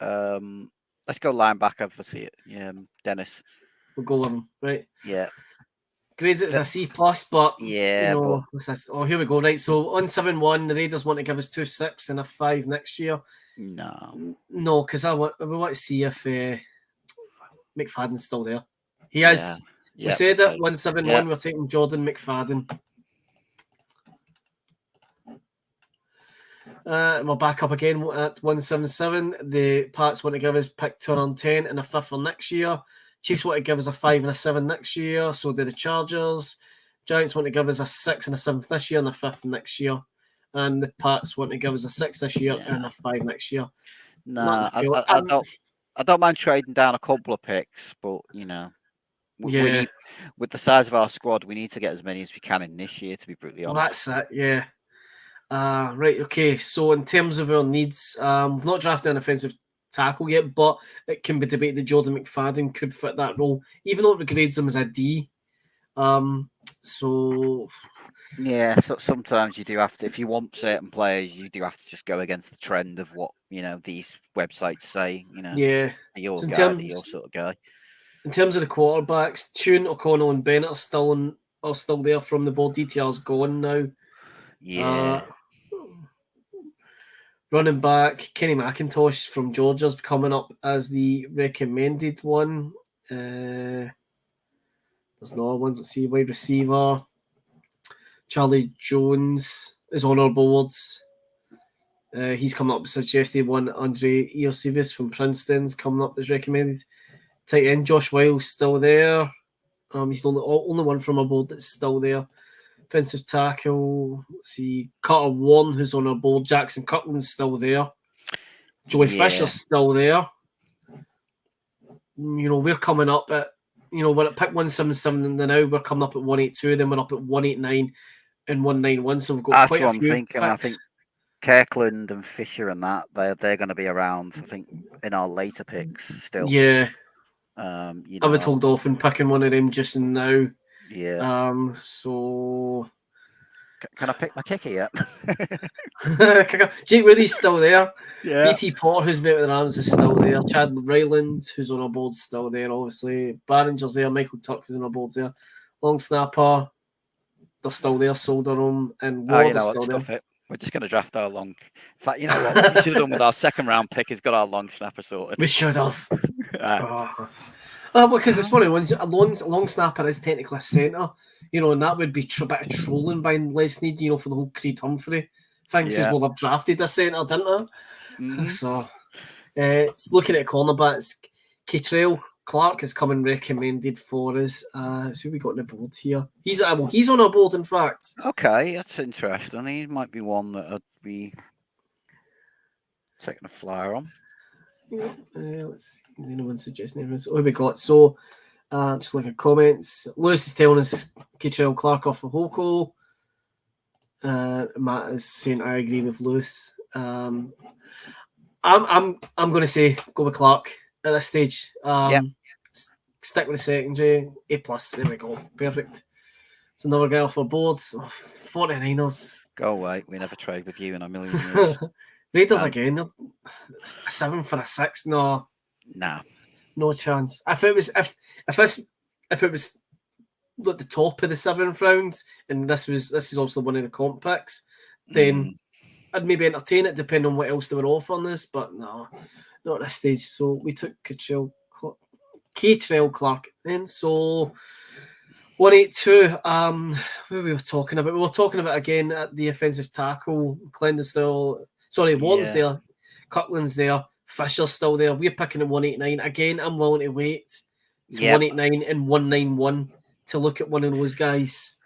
Let's go linebacker for see it. Yeah, Dennis. We'll go with him, right? Yeah. Grades it as a C plus, but yeah. What's this? Oh, here we go. Right, so on 7-1, the Raiders want to give us 2 6 and a 5 next year. No, because we want to see if McFadden's still there. He is. We said it. 171. We're taking Jordan McFadden. We're back up again at 177. The Pats want to give us pick 210 and a 5th for next year. Chiefs want to give us a 5 and a 7 next year. So do the Chargers. Giants want to give us a 6 and a 7th this year and a 5th next year. And the Pats want to give us a 6 this year and a 5 next year. No, I don't mind trading down a couple of picks, but we need, with the size of our squad, we need to get as many as we can in this year, to be brutally honest. Well, that's it, yeah. Right, okay. So in terms of our needs, we've not drafted an offensive tackle yet, but it can be debated that Jordan McFadden could fit that role, even though it grades him as a D. So sometimes you do have to, if you want certain players, you do have to just go against the trend of what these websites say. Your sort of guy. In terms of the quarterbacks, Tune, O'Connell, and Bennett are still there from the board. Details gone now. Yeah. Running back, Kenny McIntosh from Georgia's coming up as the recommended one. There's no ones. Let's see, wide receiver. Charlie Jones is on our boards. He's coming up as suggested one. Andre Iosivas from Princeton's coming up as recommended. Tight end Josh Wiles still there. He's the only one from our board that's still there. Offensive tackle, let's see, Carter Warren, who's on our board. Jackson Kirkland's still there. Joey Fisher's still there. We're coming up at, we're at pick 177 and now we're coming up at 182, then we're up at 189 and 191. So we've got quite a few picks. I think Kirkland and Fisher and that, they're going to be around, I think, in our later picks still. Yeah. I would hold off and picking one of them just now. Yeah. So Can I pick my kicker yet? Jake Woody's still there. Yeah. BT Porter, who's been with the Rams, is still there. Chad Ryland, who's on our board, is still there, obviously. Barringer's there. Michael Tuck, who's on our board, there. Long snapper, they're still there. Solderum and Ward are still there. Stuff it. We're just going to draft our long. In fact, you know what we should have done with our second round pick is got our long snapper sorted. We should have. Because it's one of the ones, a long snapper is technically a centre, and that would be a bit of trolling by Les Snead, for the whole Creed Humphrey thing. Says, well, I've drafted a centre, didn't I? Mm-hmm. So, it's looking at cornerbacks. Catrell Clark is coming recommended for us. So we got on the board here. He's on our board, in fact. Okay, that's interesting. He might be one that I'd be taking a flyer on. Yeah, let's see. Anyone suggesting anything? So, who we got? So, just looking at comments. Lewis is telling us Catrell Clark off for Hoko. Matt is saying I agree with Lewis. I'm going to say go with Clark at this stage. Stick with the secondary. A+. There we go. Perfect. It's another guy off our board. 49ers. Go away. We never trade with you in a million years. Raiders again. A 7 for a 6. No. Nah. No chance. If it was at the top of the 7th round, and this is also one of the comp picks, then I'd maybe entertain it depending on what else they were offering us. But no, not at this stage. So we took Catrell Clark then. So 182. Who we were talking about? We were talking about again at the offensive tackle. Clendon's still. Sorry, Warren's there. Kirkland's there. Fisher's still there. We're picking at 189. Again, I'm willing to wait to 189 and 191 to look at one of those guys.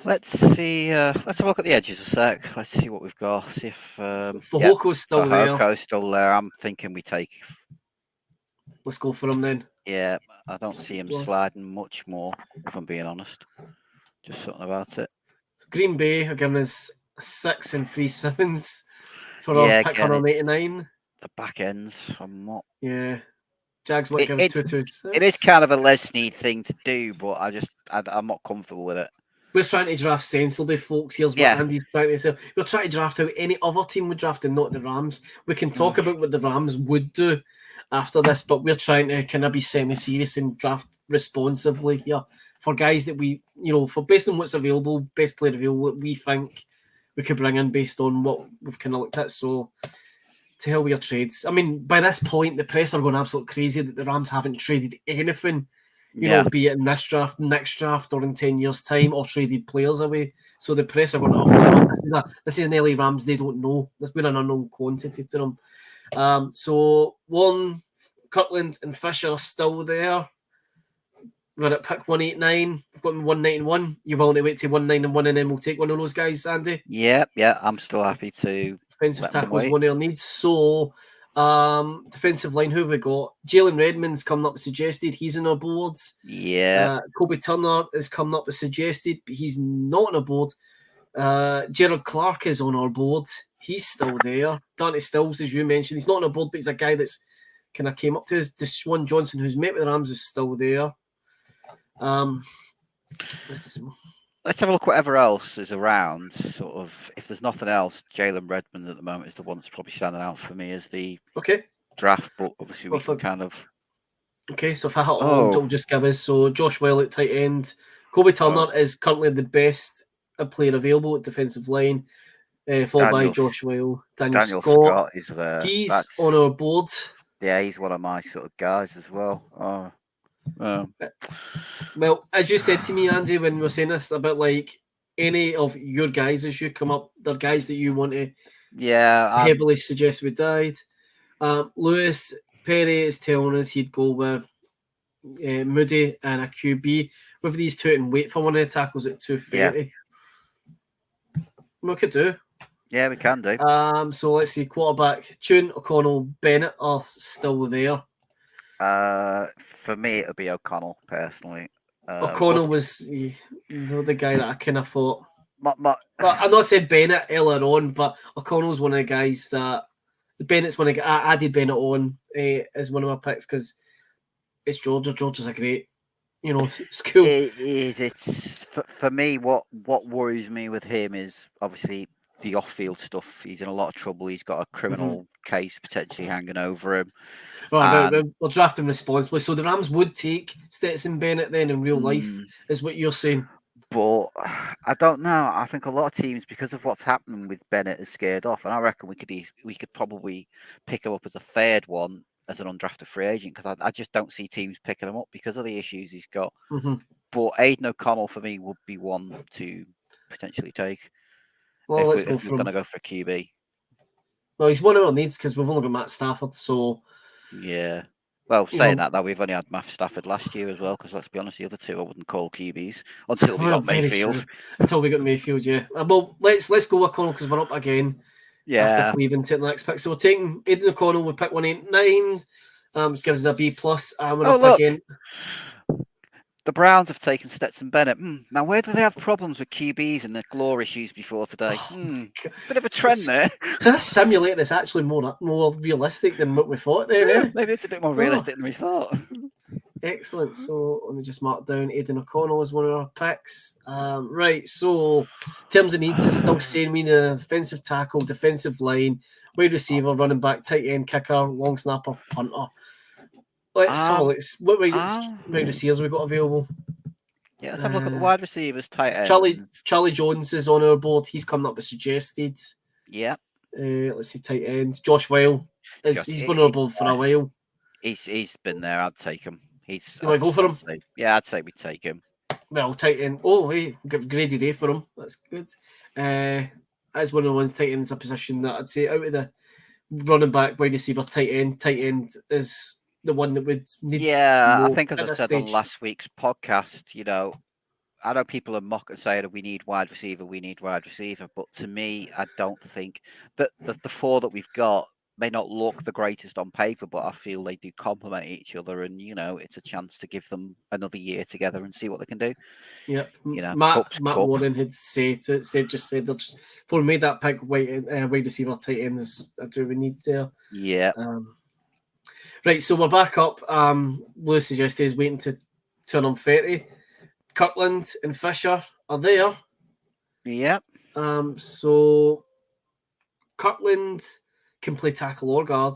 Let's see. Let's have a look at the edges a sec. Let's see what we've got. See if Fajoko's still there. Fajoko's still there. I'm thinking we take. Let's go for him then. Yeah, I don't see him sliding much more, if I'm being honest. Just something about it. Green Bay are giving us 6 and 3 7s for our pick on 89. The back ends. I'm not. Yeah. Jags might give us 2-2-6. It is kind of a Les Snead thing to do, but I'm not comfortable with it. We're trying to draft sensibly, folks. Here's what Andy's trying to say. We're trying to draft out any other team we drafted, not the Rams. We can talk about what the Rams would do after this, but we're trying to kind of be semi-serious and draft responsibly here for guys that we, for based on what's available, best player available, what we think we could bring in based on what we've kind of looked at. So, to hell with your trades. I mean, by this point, the press are going absolutely crazy that the Rams haven't traded anything, be it in this draft, next draft, or in 10 years' time, or traded players away. So the press are going to this is an LA Rams they don't know. We're an unknown quantity to them. So Warren, Kirkland, and Fisher are still there. We're at pick 189. We've got 191. You're willing to wait to 191 and then we'll take one of those guys, Andy? Yeah. I'm still happy to. Defensive tackles, one of our needs. So, defensive line, who have we got? Jalen Redmond's coming up as suggested. He's on our boards. Yeah. Kobe Turner is coming up as suggested, but he's not on our board. Gerald Clark is on our board. He's still there. Dante Stills, as you mentioned, he's not on our board, but he's a guy that's kind of came up to us. Deshaun Johnson, who's met with the Rams, is still there. Let's have a look whatever else is around. Sort of, if there's nothing else, Jalen Redmond at the moment is the one that's probably standing out for me as the draft. But obviously, we can kind of. Okay, so if I don't just give us so Josh Well at tight end, Kobe Turner is currently the best player available at defensive line, followed by Josh Well. Daniel Scott is there. He's on our board. Yeah, he's one of my sort of guys as well. Well, as you said to me, Andy, when we were saying this, about like any of your guys as you come up, they're guys that you want to heavily suggest we died. Lewis Perry is telling us he'd go with Moody and a QB with these two and wait for one of the tackles at 230. We could do. Yeah, we can do. So let's see, quarterback Tune, O'Connell, Bennett are still there. For me, it'll be O'Connell personally. O'Connell was the guy that I kind of thought. But I'm not saying Bennett earlier on, but O'Connell's one of the guys that Bennett's one of the, I added Bennett on as one of my picks because it's Georgia. Georgia's a great, school. It's for me, what worries me with him is obviously the off-field stuff. He's in a lot of trouble. He's got a criminal case potentially hanging over him. Well, we'll draft him responsibly. So the Rams would take Stetson Bennett then in real life, is what you're saying. But I don't know. I think a lot of teams, because of what's happening with Bennett, is scared off, and I reckon we could probably pick him up as a third one as an undrafted free agent, because I just don't see teams picking him up because of the issues he's got. But Aidan O'Connell for me would be one to potentially take. Well, if we're going to go for a QB. Well, he's one of our needs because we've only got Matt Stafford, so yeah. Well, saying that we've only had Matt Stafford last year as well, because let's be honest, the other two I wouldn't call QBs until we got Mayfield. Until we got Mayfield, yeah. Well, let's go O'Connell because we're up again. Yeah. After Cleveland taking the next pick, so we're taking Aidan O'Connell. We pick 189. Which gives us a B plus. We're up again. The Browns have taken Stetson Bennett. Now, where do they have problems with QBs and the glory issues before today? Bit of a trend there. So this simulator is actually more realistic than what we thought there. Yeah, maybe it's a bit more realistic than we thought. Excellent. So let me just mark down Aidan O'Connell as one of our picks. Right. So in terms of needs, it's still saying we need a defensive tackle, defensive line, wide receiver, running back, tight end, kicker, long snapper, punter. What wide receivers we got available? Yeah, let's have a look at the wide receivers, tight ends. Charlie Jones is on our board. He's coming up with suggested. Yeah. Let's see, tight ends. Josh Weil. He's been on our board for a while. He's been there. I'd take him. You want to go for him? I'd say we'd take him. Well, tight end. Oh, hey, give graded A for him. That's good. That's one of the ones, tight end's a position that I'd say out of the running back, wide receiver, tight end is the one that would need. Yeah, I think as I said on last week's podcast, I know people are mocking saying we need wide receiver, but to me, I don't think that the four that we've got may not look the greatest on paper, but I feel they do complement each other, and it's a chance to give them another year together and see what they can do. Yeah, Matt Warren had said they'll just before we made that pick, wide receiver, tight end is that's what we need there. Yeah. Right, so we're back up. Lewis suggested he's waiting to turn on 30. Kirkland and Fisher are there. Yeah. So Kirkland can play tackle or guard,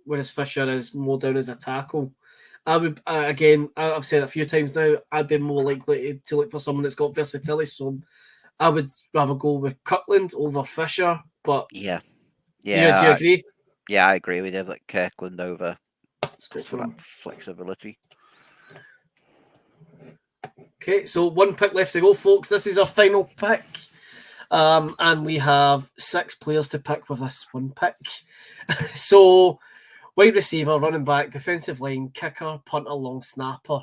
whereas Fisher is more down as a tackle. I would I've said it a few times now, I'd be more likely to look for someone that's got versatility. So I would rather go with Kirkland over Fisher. But do you agree? Yeah, I agree with you. Like Kirkland over. For that flexibility. Okay, so one pick left to go, folks. This is our final pick. And we have 6 players to pick with this one pick. So, wide receiver, running back, defensive line, kicker, punter, long snapper.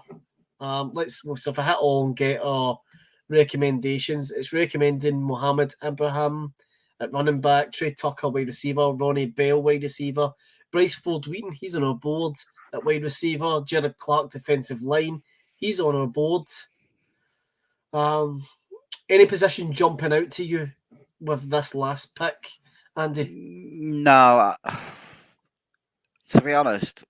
So if I hit all and get our recommendations, it's recommending Mohammed Ibrahim at running back, Trey Tucker, wide receiver, Ronnie Bell, wide receiver, Bryce Ford-Wheaton, he's on our board at wide receiver. Jared Clark, defensive line, he's on our board. Any position jumping out to you with this last pick, Andy? No. To be honest,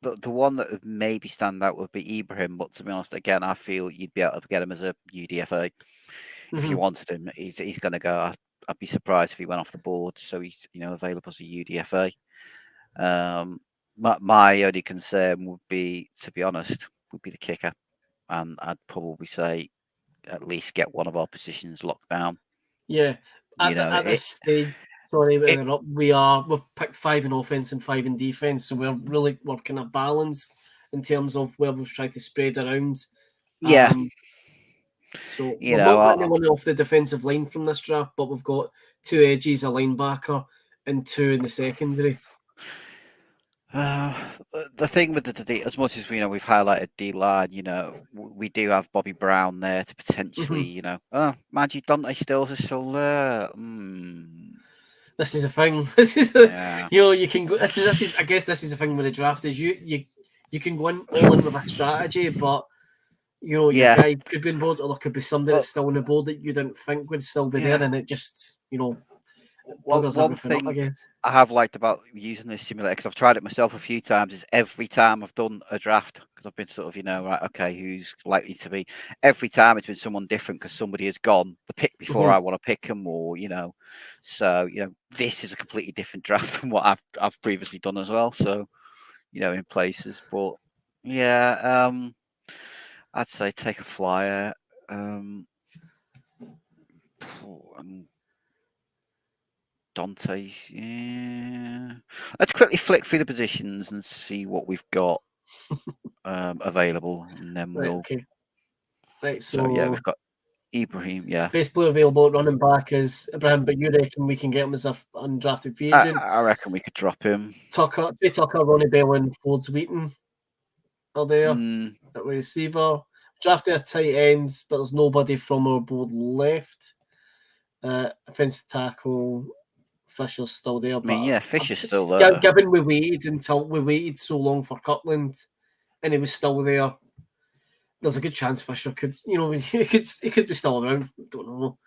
the one that would maybe stand out would be Ibrahim, but to be honest, again, I feel you'd be able to get him as a UDFA. If you wanted him, he's going to go. I'd be surprised if he went off the board, so he's available as a UDFA. My only concern would be, to be honest, would be the kicker, and I'd probably say at least get one of our positions locked down. Yeah, at this stage, sorry to interrupt, we've picked 5 in offense and 5 in defense, so we're kind of balanced in terms of where we've tried to spread around. Yeah. So we're not getting anyone off the defensive line from this draft, but we've got 2 edges, a linebacker, and 2 in the secondary. The thing with the as much as we've highlighted D-line, we do have Bobby Brown there to potentially, Maggie Dante Stills is still there. This is a thing. This is you can go. This is. I guess this is the thing with the draft is you can go in all in with a strategy, but your guy could be on board, or there could be somebody that's still on the board that you didn't think would still be there, and it just Well, buggers one everything up, I thing guess. I have liked about using this simulator, because I've tried it myself a few times, is every time I've done a draft, because I've been sort of, right, okay, who's likely to be? Every time it's been someone different because somebody has gone the pick before I want to pick them, or so this is a completely different draft than what I've previously done as well. So in places, but yeah, I'd say take a flyer. And Dante, yeah. Let's quickly flick through the positions and see what we've got available, and then Right, we'll. okay. Right, So yeah, so we've got Ibrahim. Yeah, best player available at running back is Ibrahim, but you reckon we can get him as an undrafted free agent? I reckon we could drop him. Trey Tucker, Ronnie Bell, and Fords Wheaton are there at receiver. Drafted a tight ends, but there's nobody from our board left. Offensive tackle, Fisher's still there. I mean, But Fisher's still there. Given we waited so long for Kirkland, and he was still there, there's a good chance Fisher could, he could be still around. Don't know.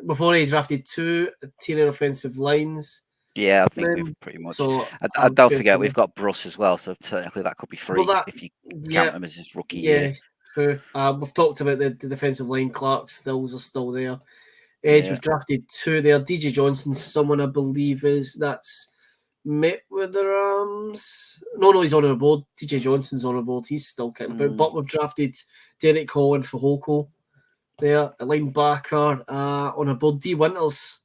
Before he drafted 2 interior offensive lines. Yeah, I think we've pretty much. So don't forget we've got Bruss as well, so technically that could be 3 if you count him as his rookie year. True. We've talked about the defensive line. Clark Stills are still there. Edge, we've drafted 2 there. DJ Johnson, someone I believe that's met with the Rams. No, he's on our board. DJ Johnson's on our board. He's still kicking about. But we've drafted Derek Hall and Fahoko there, a linebacker on our board. D Winters,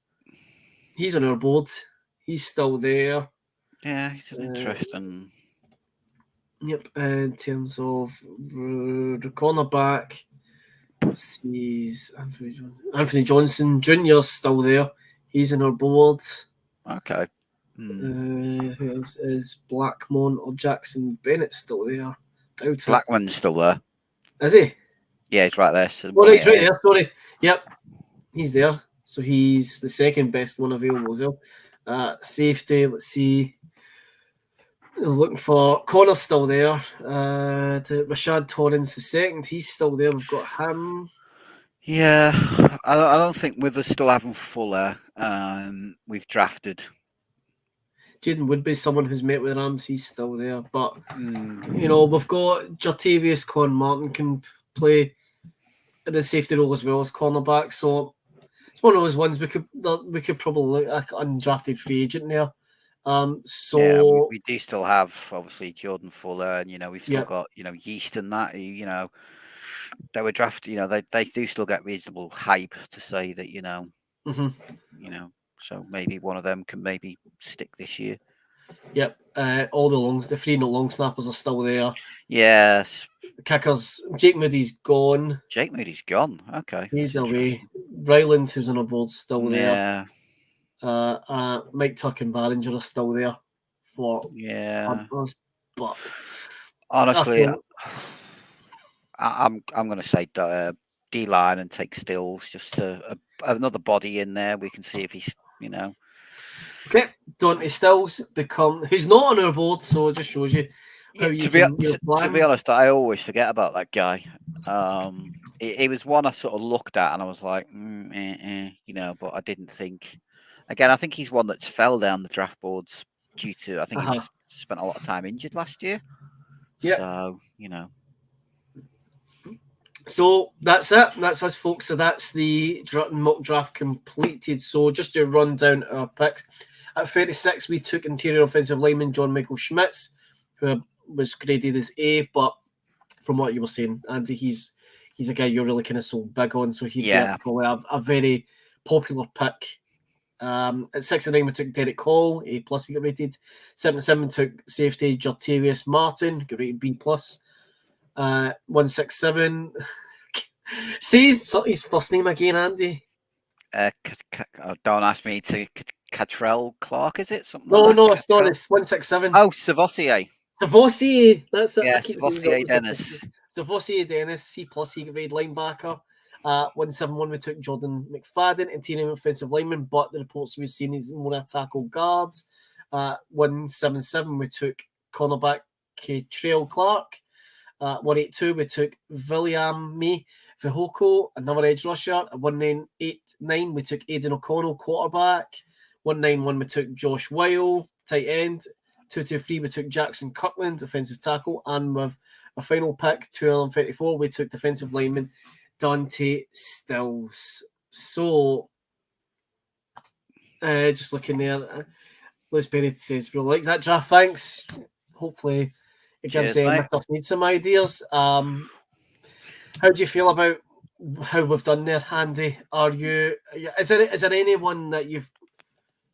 he's on our board. He's still there. Yeah, he's an interesting. Yep. In terms of the cornerback, let's see, Anthony Johnson Jr. still there. He's on our board. Okay. Who else is Blackmon or Jackson Bennett still there? Blackmon's still there. Is he? Yeah, he's right there. So he's right there. Sorry. Yep, he's there. So he's the second best one available as well. Safety. Let's see. Looking for Connor's still there. Rashad Torrance the second. He's still there. We've got him. Yeah, I don't think with us still having Fuller, we've drafted. Jaden Woodby, someone who's met with Rams, he's still there. But, we've got Jartavius Con Martin can play in the safety role as well as cornerback. So it's one of those ones we could probably look at an undrafted free agent there. We do still have, obviously, Jordan Fuller, and, we've still got, Yeast and that, they were drafted, they do still get reasonable hype to say that, so maybe one of them can maybe stick this year. Yep. All the 3 long snappers are still there. Yes. Kickers, Jake Moody's gone. Jake Moody's gone. Okay. He's away. Ryland, who's on our board, still there. Yeah. Mike Tuck and Barringer are still there for us, but honestly, I'm going to say D-line and take Stills, just another body in there. We can see if he's, Okay, Dante Stills who's not on our board, so it just shows you how to be honest, I always forget about that guy. He was one I sort of looked at and I was like, but I didn't think. Again, I think he's one that's fell down the draft boards due to, I think he spent a lot of time injured last year. Yeah. So, So that's it. That's us, folks. So that's the mock draft completed. So just to run down our picks. At 36, we took interior offensive lineman John Michael Schmitz, who was graded as A, but from what you were saying, Andy, he's a guy you're really kind of so big on, so he'd be probably a very popular pick. At 69, we took Derek Hall, A+, he got rated. 77, took safety Jartavius Martin, got rated B+. 167. See his first name again, Andy. Don't ask me to Catrell Clark, is it? Something no, like no, that? It's not. It's 167. Oh, Savossier. Savossier. That's it. Yeah, Savossier Dennis. Savossier Dennis, C+, he got rated linebacker. 171, we took Jordan McFadden, interior offensive lineman, but the reports we've seen is more a tackle guard. 177, we took cornerback Trail Clark. 182, we took Viliami Fihoko, another edge rusher. At 1,989, we took Aidan O'Connell, quarterback. 191, we took Josh Weil, tight end. 223, we took Jackson Kirkland, offensive tackle. And with a final pick, 254, we took defensive lineman Dante Stills. So, just looking there, Liz Bennett says, really like that draft, thanks. Hopefully, it gives Mr. Snead some ideas. How do you feel about how we've done there, Handy? Is there anyone that you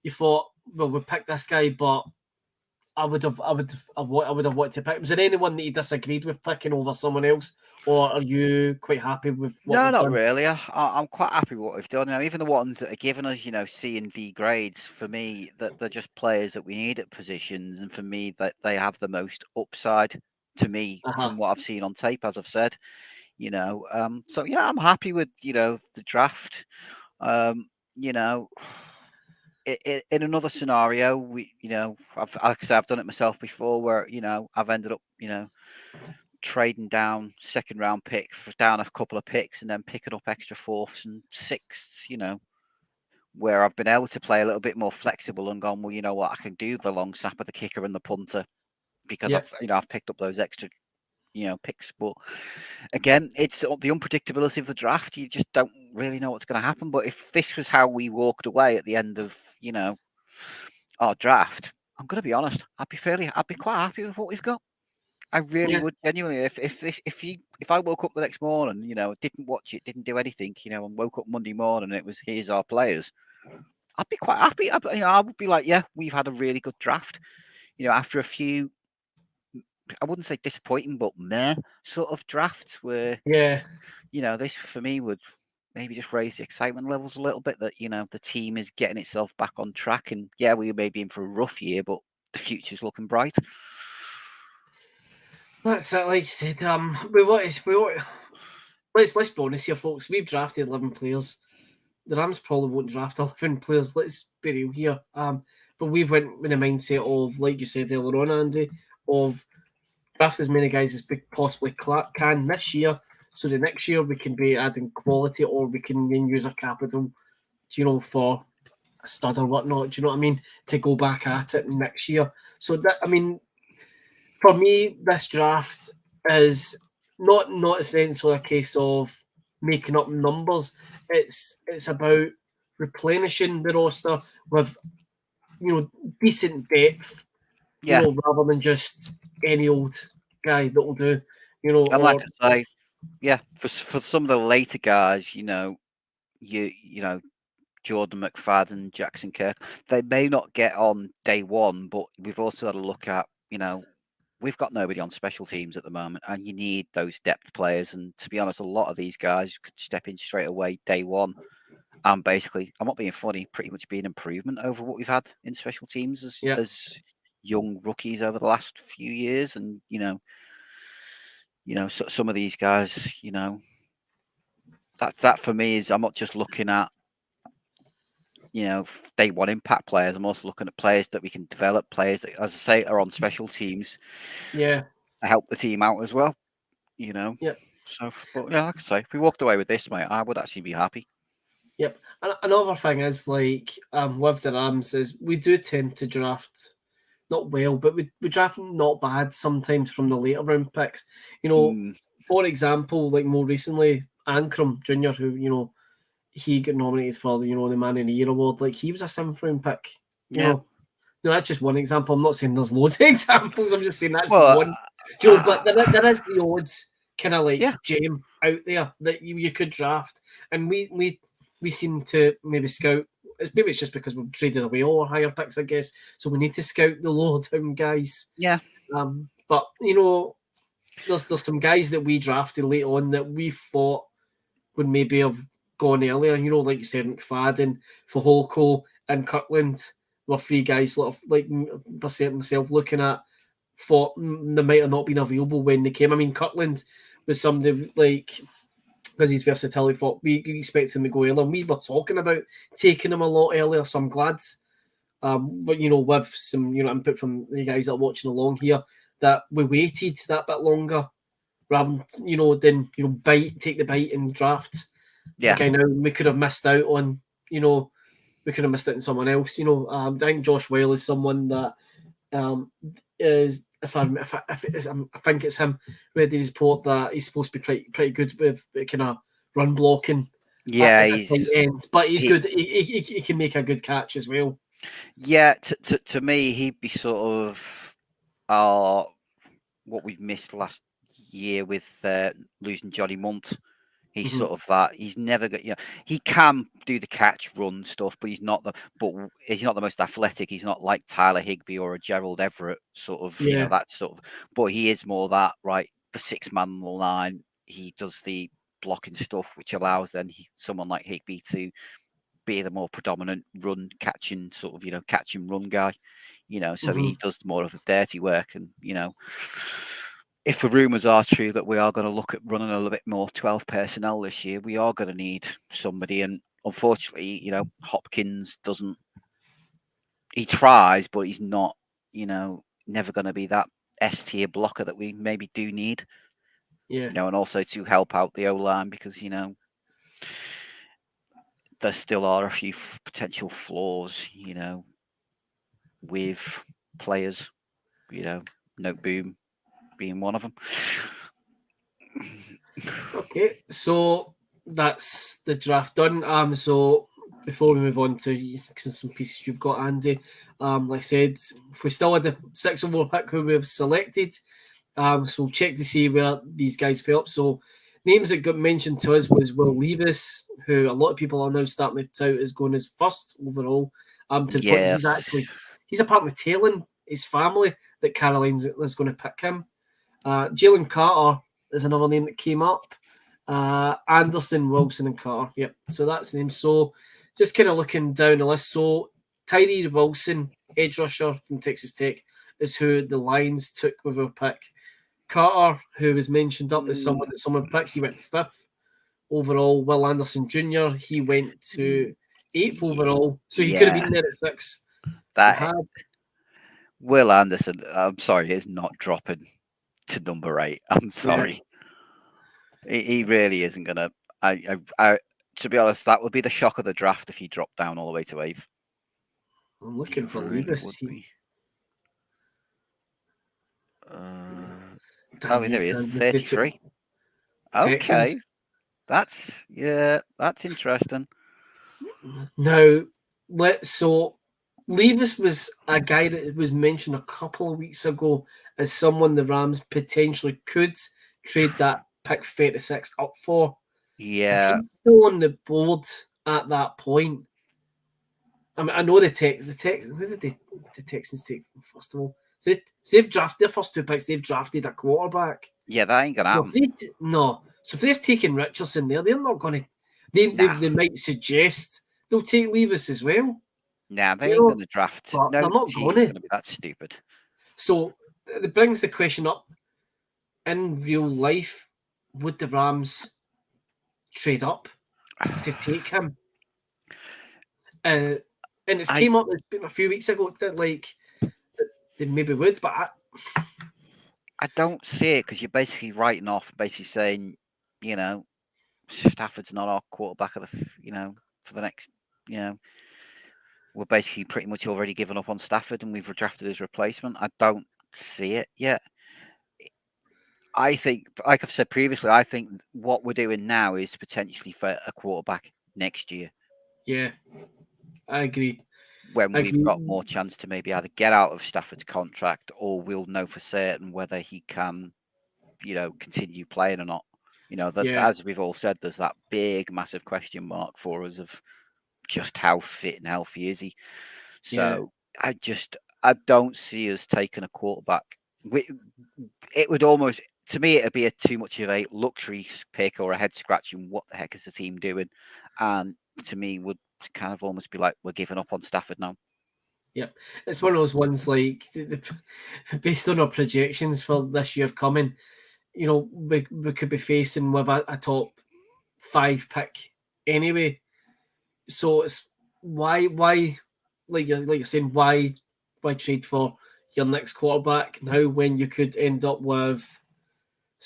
thought, well, we picked this guy, but I would have wanted to pick? Was there anyone that you disagreed with picking over someone else, or are you quite happy with what we've done? No, not really. I'm quite happy with what we've done. Even the ones that are giving us, C and D grades, for me, that they're just players that we need at positions, and for me, that they have the most upside to me from what I've seen on tape, as I've said. So yeah, I'm happy with the draft. In another scenario, I've done it myself before, where I've ended up trading down second round pick down a couple of picks, and then picking up extra fourths and sixths. Where I've been able to play a little bit more flexible and gone, well, you know what, I can do the long snapper, the kicker, and the punter because I've picked up those extra picks. But again, it's the unpredictability of the draft. You just don't really know what's going to happen. But if this was how we walked away at the end of our draft, I'm going to be honest, I'd be quite happy with what we've got. I really would, genuinely. If I woke up the next morning, didn't watch it, didn't do anything, and woke up Monday morning and it was, here's our players, I'd be quite happy. I would be like, yeah, we've had a really good draft. After a few, I wouldn't say disappointing, but meh sort of drafts where, this for me would maybe just raise the excitement levels a little bit, that, the team is getting itself back on track. And yeah, we may be in for a rough year, but the future's looking bright. That's it, like you said. Let's bonus here, folks. We've drafted 11 players. The Rams probably won't draft 11 players. Let's be real here. But we've went with the mindset of, like you said earlier on, Andy, of draft as many guys as we possibly can this year, so the next year we can be adding quality, or we can then use our capital, for a stud or whatnot. Do you know what I mean? To go back at it next year. So that, for me, this draft is not essentially a case of making up numbers. It's about replenishing the roster with decent depth, rather than just any old guy that will do. And like I say, for some of the later guys, Jordan McFadden, Jackson Kirk, they may not get on day one, but we've also had a look at, we've got nobody on special teams at the moment, and you need those depth players. And to be honest, a lot of these guys could step in straight away day one. And basically, I'm not being funny, pretty much be an improvement over what we've had in special teams as young rookies over the last few years. And, so some of these guys, that for me is, I'm not just looking at, day one impact players. I'm also looking at players that we can develop, players that, as I say, are on special teams. Yeah. Help the team out as well, Yep. So, but yeah, like I say, if we walked away with this, mate, I would actually be happy. Yep. And another thing is, like, with the Rams, is we do tend to draft not well, but we draft not bad sometimes from the later round picks. For example, like more recently, Ankrum Jr., who, he got nominated for the Man of the Year award. Like, he was a 7th round pick. No, that's just one example. I'm not saying there's loads of examples. I'm just saying that's one. But there is the odds kind of like gem out there that you could draft, and we seem to maybe scout. Maybe it's just because we've traded away all our higher picks, I guess. So we need to scout the lower down guys. Yeah. But there's some guys that we drafted late on that we thought would maybe have gone earlier. Like you said, McFadden, Fihoko, and Kirkland were 3 guys like myself looking at, thought they might have not been available when they came. Kirkland was somebody like, because he's versatility, thought we expected him to go earlier. And we were talking about taking him a lot earlier, so I'm glad. But with some input from the guys that are watching along here, that we waited that bit longer rather than take the bite and draft. Yeah. Okay, now we could have missed out on we could have missed out on someone else. I think Josh Whale is someone that is I think it's him read his report that he's supposed to be pretty good with kind of run blocking. Yeah, as a tight end, but he's good. He can make a good catch as well. Yeah, to me, he'd be sort of what we've missed last year with losing Johnny Munt. He's sort of that. He's never got, he can do the catch, run stuff, but he's not the most athletic. He's not like Tyler Higbee or a Gerald Everett sort of, that sort of. But he is more that, right? The 6-man line. He does the blocking stuff, which allows then someone like Higbee to be the more predominant run catching sort of, catch and run guy. So he does more of the dirty work, and if the rumours are true that we are going to look at running a little bit more 12 personnel this year, we are going to need somebody. And unfortunately, Hopkins doesn't. He tries, but he's not. Never going to be that S tier blocker that we maybe do need. Yeah. And also to help out the O line, because there still are a few potential flaws. With players. Note Boom being one of them. Okay, so that's the draft done. So before we move on to some pieces you've got, Andy, like I said, if we still had the 6th overall pick who we've selected, so we'll check to see where these guys fell up. So names that got mentioned to us was Will Levis, who a lot of people are now starting to tout as going as 1st overall. To the point he's a part of the tailing his family that Caroline's is going to pick him. Jalen Carter is another name that came up. Anderson, Wilson, and Carter. Yep. So that's the name. So just kind of looking down the list. So Tyree Wilson, edge rusher from Texas Tech, is who the Lions took with their pick. Carter, who was mentioned up as someone that someone picked, he went 5th overall. Will Anderson Jr., he went to 8th overall. So he could have been there at 6. Will Anderson, I'm sorry, is not dropping to number 8. I'm sorry. Yeah. He really isn't going to. To be honest, that would be the shock of the draft if he dropped down all the way to 8th. I'm looking for Levis. There he is, 33. Okay. That's interesting. Now, Levis was a guy that was mentioned a couple of weeks ago as someone the Rams potentially could trade that pick 36 up for. Yeah. If he's still on the board at that point. I mean, I know the who did the Texans take first of all? So they've drafted their first 2 picks, they've drafted a quarterback. Yeah, that ain't gonna happen. No. So if they've taken Richardson there, they're not gonna they might suggest they'll take Levis as well. Nah, they ain't going to draft. No, they're not going to be that stupid. So it brings the question up: in real life, would the Rams trade up to take him? And it came up a few weeks ago that they maybe would, but I don't see it, because you're basically writing off, basically saying, Stafford's not our quarterback of the, for the next, we're basically pretty much already given up on Stafford and we've drafted his replacement. I don't see it yet. I think, like I've said previously, I think what we're doing now is potentially for a quarterback next year. Yeah, I agree. When we've got more chance to maybe either get out of Stafford's contract, or we'll know for certain whether he can, continue playing or not. As we've all said, there's that big, massive question mark for us of just how fit and healthy is he. So I don't see us taking a quarterback. It would almost, to me, it'd be too much of a luxury pick or a head scratching. What the heck is the team doing? And to me, would kind of almost be like, we're giving up on Stafford now. Yep, it's one of those ones like based on our projections for this year coming, we could be facing with a top 5 pick anyway. So it's why like you're saying, why trade for your next quarterback now when you could end up with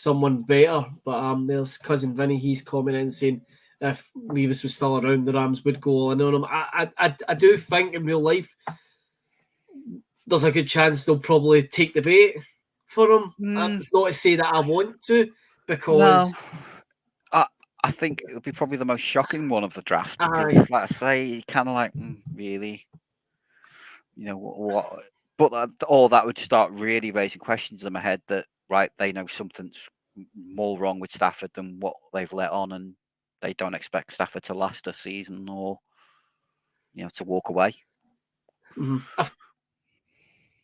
someone better. But there's cousin Vinny. He's commenting saying if Levis was still around, the Rams would go all in on him. I do think in real life there's a good chance they'll probably take the bait for him. It's not to say that I want to, because I think it would be probably the most shocking one of the draft, because, like I say, you kind of like, really, what? But all that would start really raising questions in my head that, right, they know something's more wrong with Stafford than what they've let on, and they don't expect Stafford to last a season or, to walk away.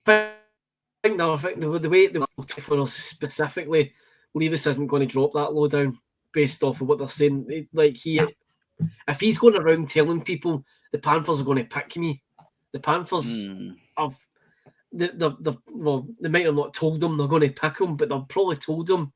I think the way they were for us specifically, Levis isn't going to drop that low down based off of what they're saying. If he's going around telling people the Panthers are going to pick me, the Panthers have they might have not told them they're going to pick him, but they've probably told him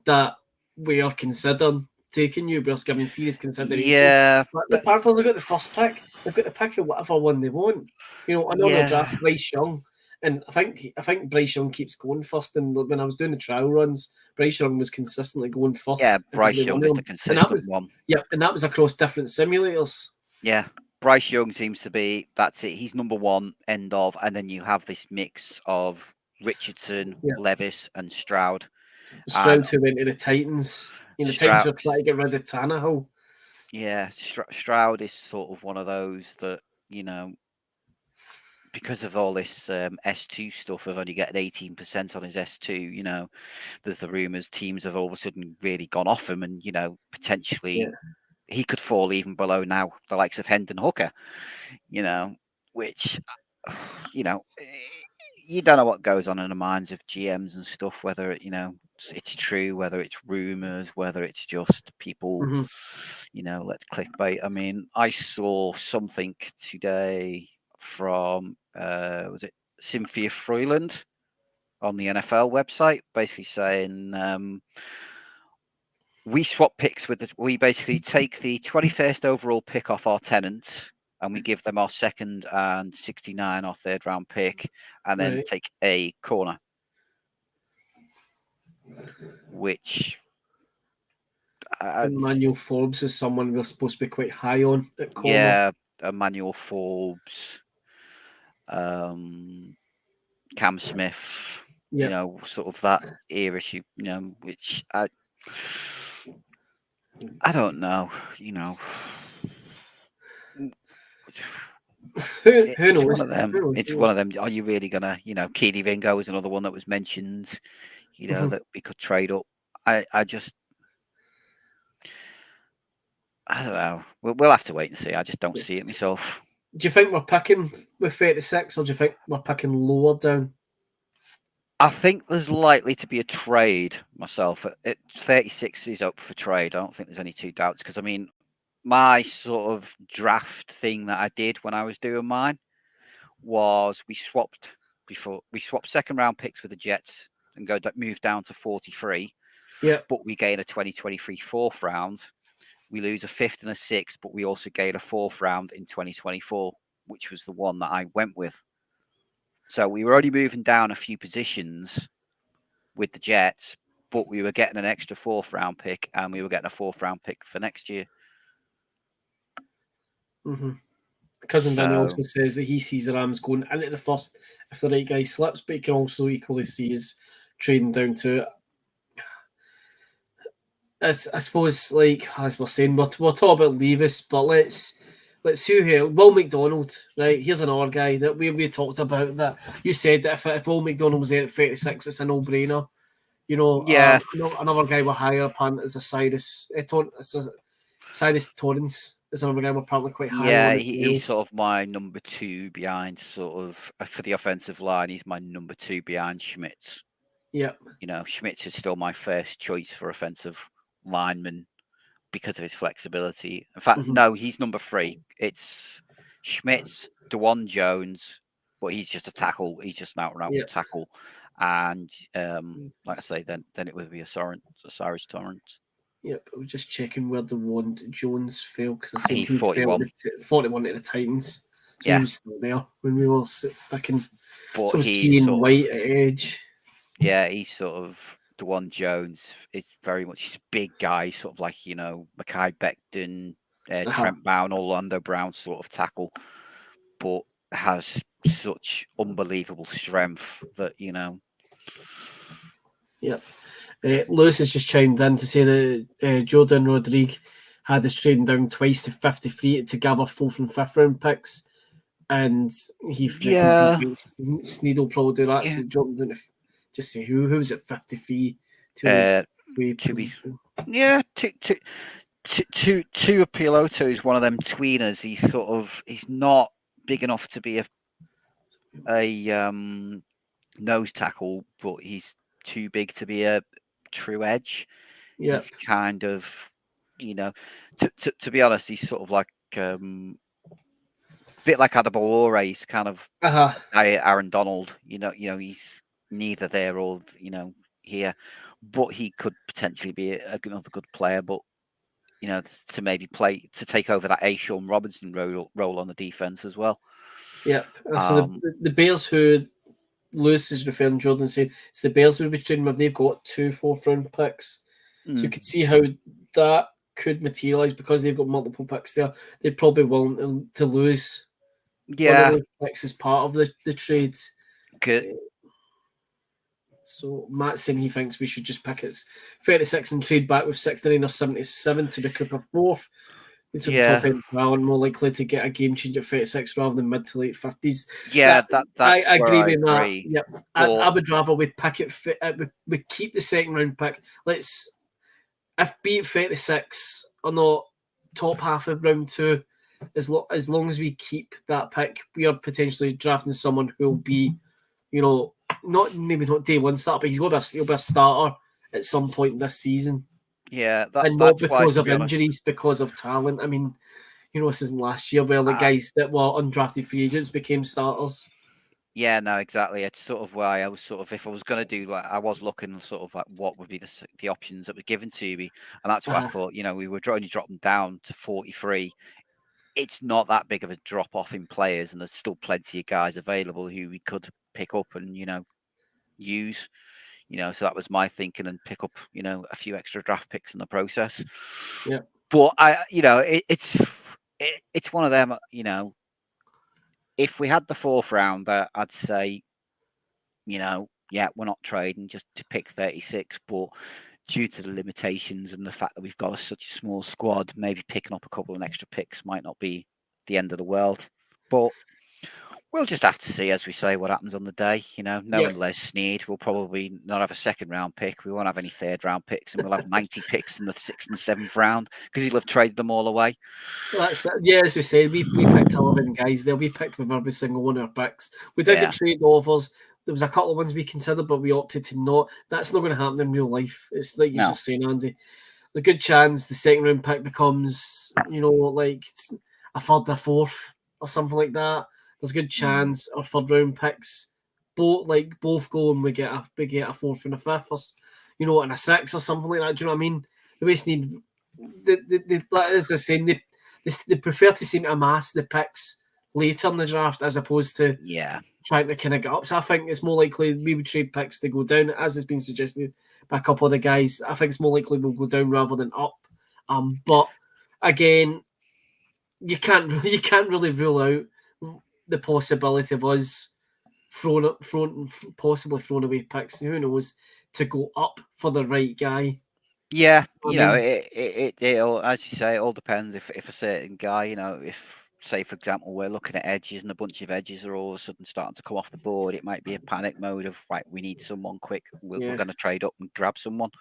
that we are considering taking you. We're giving serious consideration. Yeah, but the Panthers have got the first pick. They've got the pick of whatever one they want. I know they draft Bryce Young. And I think Bryce Young keeps going first. And when I was doing the trial runs, Bryce Young was consistently going first. Yeah, Bryce Young is the consistent one. Yeah, and that was across different simulators. Yeah, Bryce Young seems to be, that's it. He's number one, end of. And then you have this mix of Richardson, Levis, and Stroud. Stroud who went to the Titans. The Titans were trying to get rid of Tannehill. Yeah, Stroud is sort of one of those that, because of all this S2 stuff of only getting 18% on his S2, there's the rumours teams have all of a sudden really gone off him, and, potentially he could fall even below now the likes of Hendon Hooker, which, you don't know what goes on in the minds of GMs and stuff, whether, it's true, whether it's rumours, whether it's just people, let clickbait. I mean, I saw something today from was it Cynthia Fruyland on the NFL website, basically saying we swap picks we basically take the 21st overall pick off our tenants, and we give them our second and 69, our third round pick, and then take a corner, which Emmanuel Forbes is someone we're supposed to be quite high on at corner. Yeah, Emmanuel Forbes, Cam Smith, sort of that era, which I don't know, Who knows? One of them. It's one of them. Are you really gonna, Keely Ringo is another one that was mentioned, that we could trade up. I don't know. We'll have to wait and see. I just don't see it myself. Do you think we're picking with 36, or do you think we're picking lower down? I think there's likely to be a trade myself. 36 is up for trade. I don't think there's any two doubts, because, I mean, my sort of draft thing that I did when I was doing mine was we swapped second round picks with the Jets and move down to 43. Yeah. But we gain a 2023 fourth round. We lose a fifth and a sixth, but we also gain a fourth round in 2024, which was the one that I went with. So we were only moving down a few positions with the Jets, but we were getting an extra fourth round pick, and we were getting a fourth round pick for next year. Cousin Vinny also says that he sees the Rams going into the first if the right guy slips, but he can also equally see us trading down to it. I suppose, like as we're saying, we're talking about Levis, but let's see here. Will McDonald, right? Here's another guy that we talked about. That you said that if Will McDonald was there at 36, it's a no-brainer. Another guy we're higher upon is Cyrus Torrance. Is another guy we're probably quite high. Yeah, he's sort of my number two behind, sort of for the offensive line. He's my number two behind Schmitz. Yeah, Schmitz is still my first choice for offensive lineman because of his flexibility. In fact, no, he's number three. It's Schmitz, DeJuan Jones, but he's just a tackle. He's just an out-and-out tackle. And like I say, then it would be a Cyrus Torrance. Yep, I was just checking where DeJuan Jones fell, because I think he 41 at the Titans. So he was still there when we were picking. But so he's White at edge. Yeah, he's sort of Dewan Jones is very much he's a big guy, sort of like, Mackay Becton, Trent Bowen, Orlando Brown sort of tackle, but has such unbelievable strength that, Yep. Lewis has just chimed in to say that Jordan Rodriguez had us trading down twice to 53 to gather 4th and 5th round picks. And he reckons Snead will probably do that. Yeah. So drop down to just say who's at 53 to be to Piloto is one of them tweeners. He's not big enough to be a nose tackle, but he's too big to be a true edge. Yeah. He's kind of, to be honest, he's sort of like bit like Adebawore. He's kind of Aaron Donald. He's neither there or here, but he could potentially be another good player. But to maybe to take over that Sean Robinson role on the defense as well. Yeah. So the Bears who Lewis is referring, Jordan saying it's the Bears will be trading with. They've got 2 4th round picks, so you could see how that could materialize because they've got multiple picks there. They're probably willing to lose. Yeah, one of those picks as part of the trade. Good. So Matt's saying he thinks we should just pick it 36 and trade back with 69 or 77 to recoup a 4th. It's a top end talent, more likely to get a game changer at 36 rather than mid to late 50s. Yeah, that's I agree with that. agree. Yep. I would rather we pick it. We keep the 2nd round pick. If be it 36 or not, top half of round 2, as long as we keep that pick, we are potentially drafting someone who will be, maybe not day one starter, but he'll be a starter at some point this season. Yeah, and not because of injuries, because of talent. I mean, this isn't last year where the guys that were undrafted free agents became starters. Yeah, no, exactly. It's sort of why I was if I was going to do I was looking sort of what would be the options that were given to me, and that's why I thought we were trying to drop them down to 43. It's not that big of a drop off in players, and there's still plenty of guys available who we could pick up and use. So that was my thinking, and pick up a few extra draft picks in the process. Yeah, but it's one of them. If we had the 4th round, I'd say, we're not trading just to pick 36, but due to the limitations and the fact that we've got such a small squad, maybe picking up a couple of extra picks might not be the end of the world. But we'll just have to see, as we say, what happens on the day. Knowing Les Snead, we'll probably not have a 2nd round pick. We won't have any 3rd round picks, and we'll have 90 picks in the 6th and 7th round because he'll have traded them all away. Well, that's it. Yeah, as we said, we picked 11 guys. They'll be picked with every single one of our picks. We did get trade offers. There was a couple of ones we considered, but we opted to not. That's not going to happen in real life. It's like you're saying, Andy. The good chance the 2nd round pick becomes, like a 3rd or 4th or something like that. There's a good chance our 3rd round picks both go and we get a 4th and a 5th, or and a 6th or something like that. Do you know what I mean? The West need as I was saying, they prefer to seem to amass the picks later in the draft as opposed to trying to kind of get up. So I think it's more likely we would trade picks to go down, as has been suggested by a couple of the guys. I think it's more likely we'll go down rather than up. But again, you can't really rule out the possibility of us possibly throwing away picks. Who knows, to go up for the right guy. Yeah, it'll, as you say, it all depends if a certain guy, if, say, for example, we're looking at edges and a bunch of edges are all of a sudden starting to come off the board, it might be a panic mode of, right, we need someone quick. We're going to trade up and grab someone.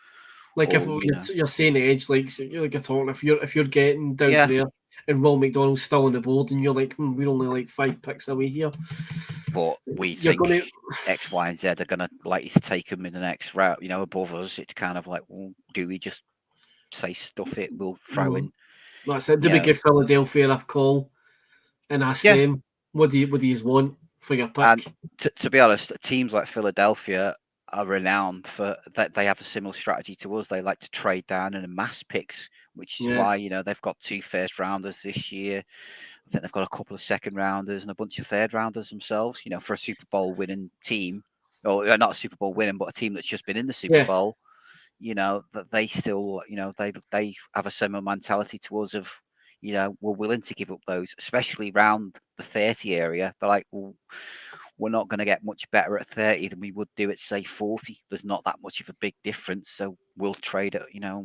Like if you're saying edge, like you're talking, if you're getting down to there and Will McDonald's still on the board and you're like, we're only like 5 picks away here. But we think X, Y, and Z are going to likely to take them in the next route, above us. It's kind of like, well, do we just say stuff it? We'll throw in. That's it. Do we give Philadelphia a call and ask them, what do you want for your pick? And to be honest, teams like Philadelphia are renowned for that. They have a similar strategy to us. They like to trade down and amass picks, which is why they've got 2 1st rounders this year. I think they've got a couple of 2nd rounders and a bunch of 3rd rounders themselves. For a Super Bowl winning team, or not a Super Bowl winning, but a team that's just been in the Super Bowl. that they still, they have a similar mentality to us of, we're willing to give up those, especially around the 30 area. They're like, well, we're not going to get much better at 30 than we would do at, say, 40. There's not that much of a big difference. So we'll trade it,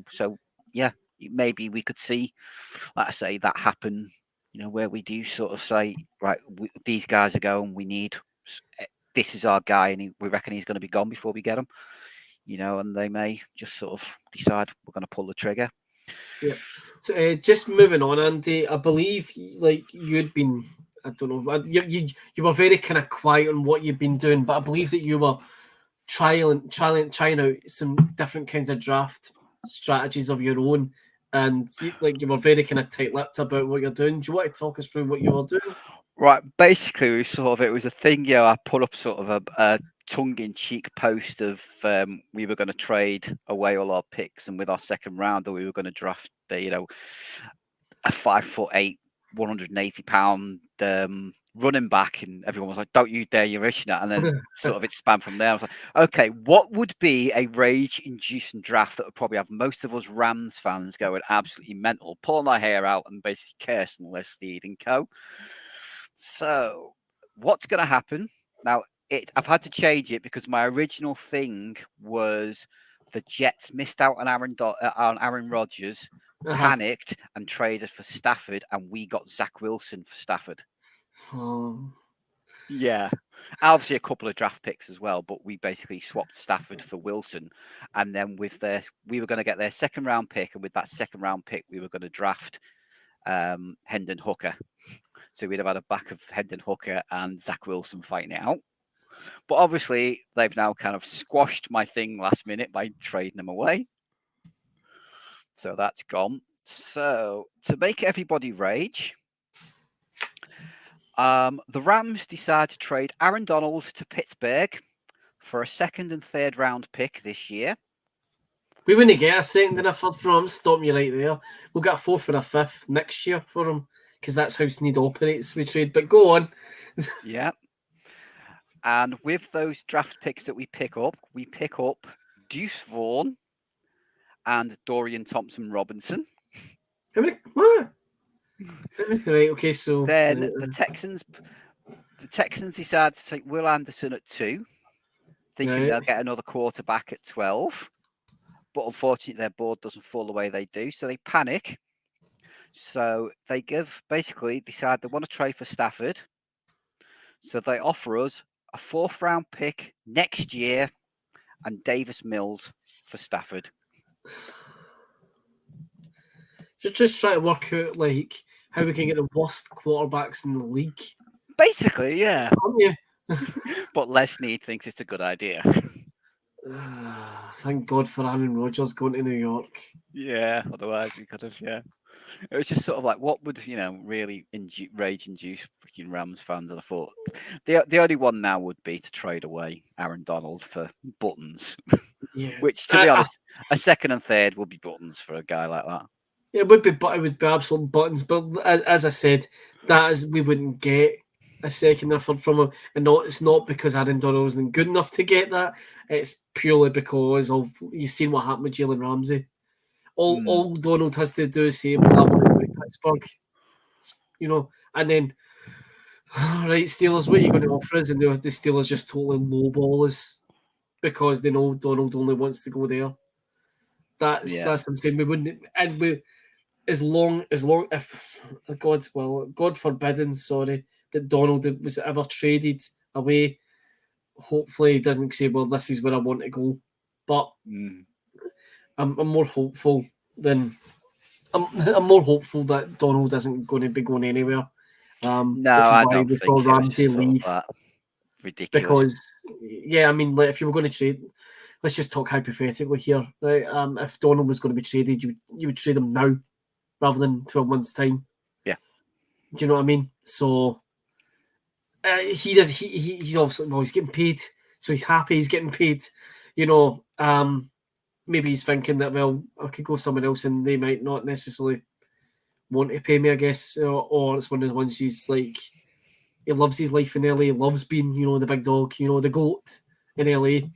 So, yeah, maybe we could see, like I say, that happen, where we do sort of say, right, these guys are going, this is our guy, and we reckon he's going to be gone before we get him. And they may just sort of decide we're going to pull the trigger. Yeah. So just moving on, Andy, I believe like you'd been, I don't know, you were very kind of quiet on what you've been doing, but I believe that you were trying out some different kinds of draft strategies of your own, and you were very kind of tight-lipped about what you're doing. Do you want to talk us through what you were doing? Right, basically, it was a thing. I put up sort of a tongue-in-cheek post of we were going to trade away all our picks, and with our second rounder, we were going to draft a 5'8", 180-pound running back, and everyone was like, "Don't you dare, you're rich now!" And then sort of it spanned from there. I was like, "Okay, what would be a rage-inducing draft that would probably have most of us Rams fans going absolutely mental, pulling our hair out, and basically cursing Les Snead and co?" So, what's going to happen now? I've had to change it because my original thing was the Jets missed out on Aaron Rodgers, panicked and traded for Stafford, and we got Zach Wilson for Stafford. Yeah, obviously a couple of draft picks as well, but we basically swapped Stafford for Wilson, and then we were going to get their second round pick, and with that second round pick, we were going to draft Hendon Hooker. So we'd have had a back of Hendon Hooker and Zach Wilson fighting it out. But obviously, they've now kind of squashed my thing last minute by trading them away. So that's gone. So to make everybody rage, the Rams decide to trade Aaron Donald to Pittsburgh for a second and third round pick this year. We wouldn't get a second and a third from him. Stop me right there. We'll get a fourth and a fifth next year for him, because that's how Snead operates with trade. But go on. Yeah. And with those draft picks that we pick up Deuce Vaughn and Dorian Thompson-Robinson. How many? What? Right, okay, so... Then the Texans decide to take Will Anderson at 2, thinking they'll get another quarterback at 12. But unfortunately, their board doesn't fall the way they do, so they panic. So they decide they want to trade for Stafford. So they offer us a 4th round pick next year and Davis Mills for Stafford. You're just trying to work out how we can get the worst quarterbacks in the league. Basically, yeah. Aren't you? But Les Snead thinks it's a good idea. Thank God for Aaron Rodgers going to New York. Yeah, otherwise we could have, yeah. It was just sort of like, what would, really rage-induce freaking Rams fans? And I thought the only one now would be to trade away Aaron Donald for buttons. Yeah. Which, to be honest, a second and third would be buttons for a guy like that. It would be absolute buttons. But as I said, we wouldn't get a second or third from him. And it's not because Aaron Donald wasn't good enough to get that. It's purely because of, you've seen what happened with Jalen Ramsey. All Donald has to do is say, well, I want to go to Pittsburgh. And then, right, Steelers, what are you going to offer us? And the Steelers just totally lowball us because they know Donald only wants to go there. That's what I'm saying. We wouldn't, and we, as long if God forbidden, that Donald was ever traded away. Hopefully, he doesn't say, "Well, this is where I want to go." But I'm more hopeful than I'm more hopeful that Donald isn't going to be going anywhere. No, I don't we think saw Ramsey leave. Ridiculous. Because if you were going to trade, let's just talk hypothetically here, right? If Donald was going to be traded, you would trade him now rather than 12 months' time. Yeah. Do you know what I mean? So he's also he's getting paid, so he's happy he's getting paid. Maybe he's thinking that, well, I could go somewhere else and they might not necessarily want to pay me, I guess. Or it's one of the ones he's like, he loves his life in LA, he loves being, the big dog, the GOAT. in LA.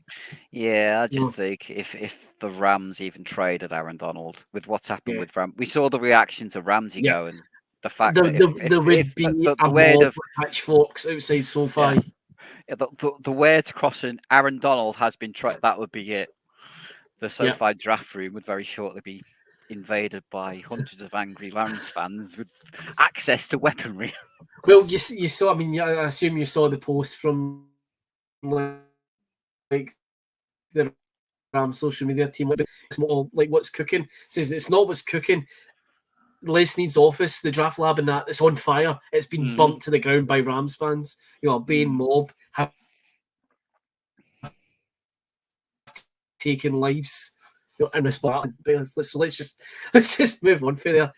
Yeah, I just think if the Rams even traded Aaron Donald with what's happened with we saw the reaction to Ramsey going. The fact that there would be the a word mob of with pitchforks outside SoFi. the words crossing Aaron Donald has been tried, that would be it. The SoFi draft room would very shortly be invaded by hundreds of angry Rams fans with access to weaponry. Well, you saw. I mean, I assume you saw the post from like the Rams social media team. Like what's cooking? It says it's not what's cooking. Les Snead's office, the draft lab, and that it's on fire. It's been burnt to the ground by Rams fans. You know, a Bane mob have taken lives. In response, so let's just move on for there.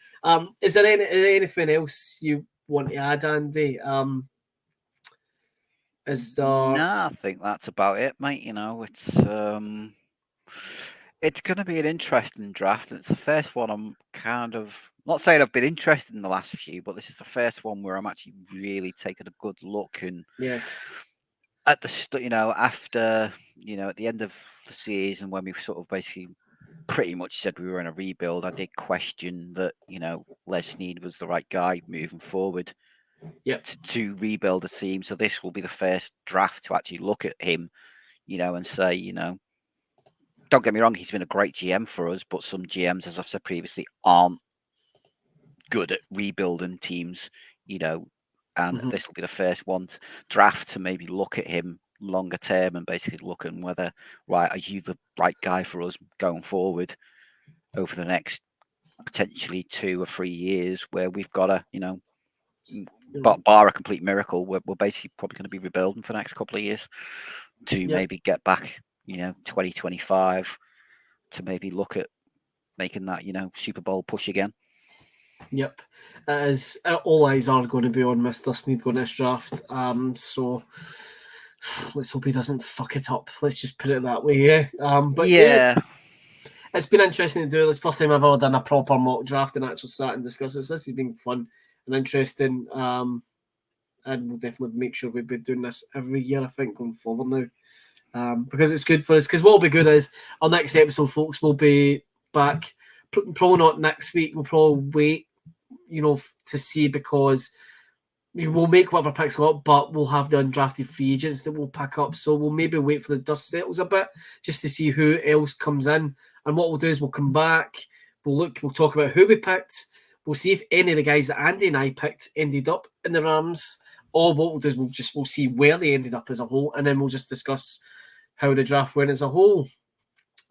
Is there anything else you want to add, Andy? Is there? No, I think that's about it, mate. You know, it's going to be an interesting draft. It's the first one I'm kind of not saying I've been interested in the last few, but this is the first one where I'm actually really taking a good look and at the after at the end of the season when we sort of basically pretty much said we were in a rebuild, I did question that Les Snead was the right guy moving forward to rebuild a team. So this will be the first draft to actually look at him and say don't get me wrong, he's been a great GM for us, but some GMs, as I've said previously, aren't good at rebuilding teams, and this will be the first draft to maybe look at him longer term and basically look at whether, are you the right guy for us going forward over the next potentially 2 or 3 years where we've got a, bar a complete miracle, we're basically probably going to be rebuilding for the next couple of years to maybe get back, 2025 to maybe look at making that, Super Bowl push again. Yep, as all eyes are going to be on Mr. Snead going this draft. So let's hope he doesn't fuck it up. Let's just put it that way. It's been interesting to do. It's the first time I've ever done a proper mock draft and actually sat and discuss it. So this has been fun and interesting. And we'll definitely make sure we'll be doing this every year, I think, going forward now. Because it's good for us. Because what will be good is our next episode, folks, will be back. Probably not next week. We'll probably wait, to see, because we'll make whatever picks go up, but we'll have the undrafted free agents that we'll pick up. So we'll maybe wait for the dust settles a bit just to see who else comes in. And what we'll do is we'll come back, we'll talk about who we picked. We'll see if any of the guys that Andy and I picked ended up in the Rams, or what we'll do is we'll see where they ended up as a whole, and then we'll just discuss how the draft went as a whole.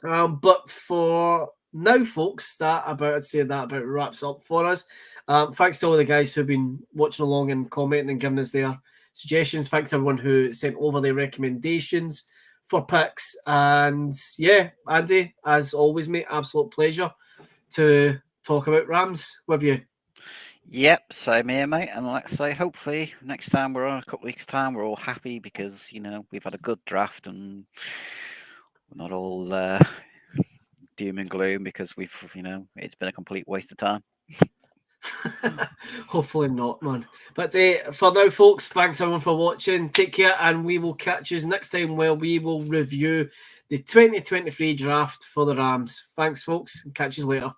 But for now, folks, that about wraps up for us. Thanks to all the guys who've been watching along and commenting and giving us their suggestions. Thanks to everyone who sent over their recommendations for picks. And Andy, as always, mate, absolute pleasure to talk about Rams with you. Yep, same here, mate. And like I say, hopefully next time we're on, a couple of weeks' time, we're all happy because, we've had a good draft and we're not all doom and gloom because we've, it's been a complete waste of time. Hopefully not, man. But for now, folks, thanks everyone for watching. Take care, and we will catch you next time where we will review the 2023 draft for the Rams. Thanks, folks, and catch you later.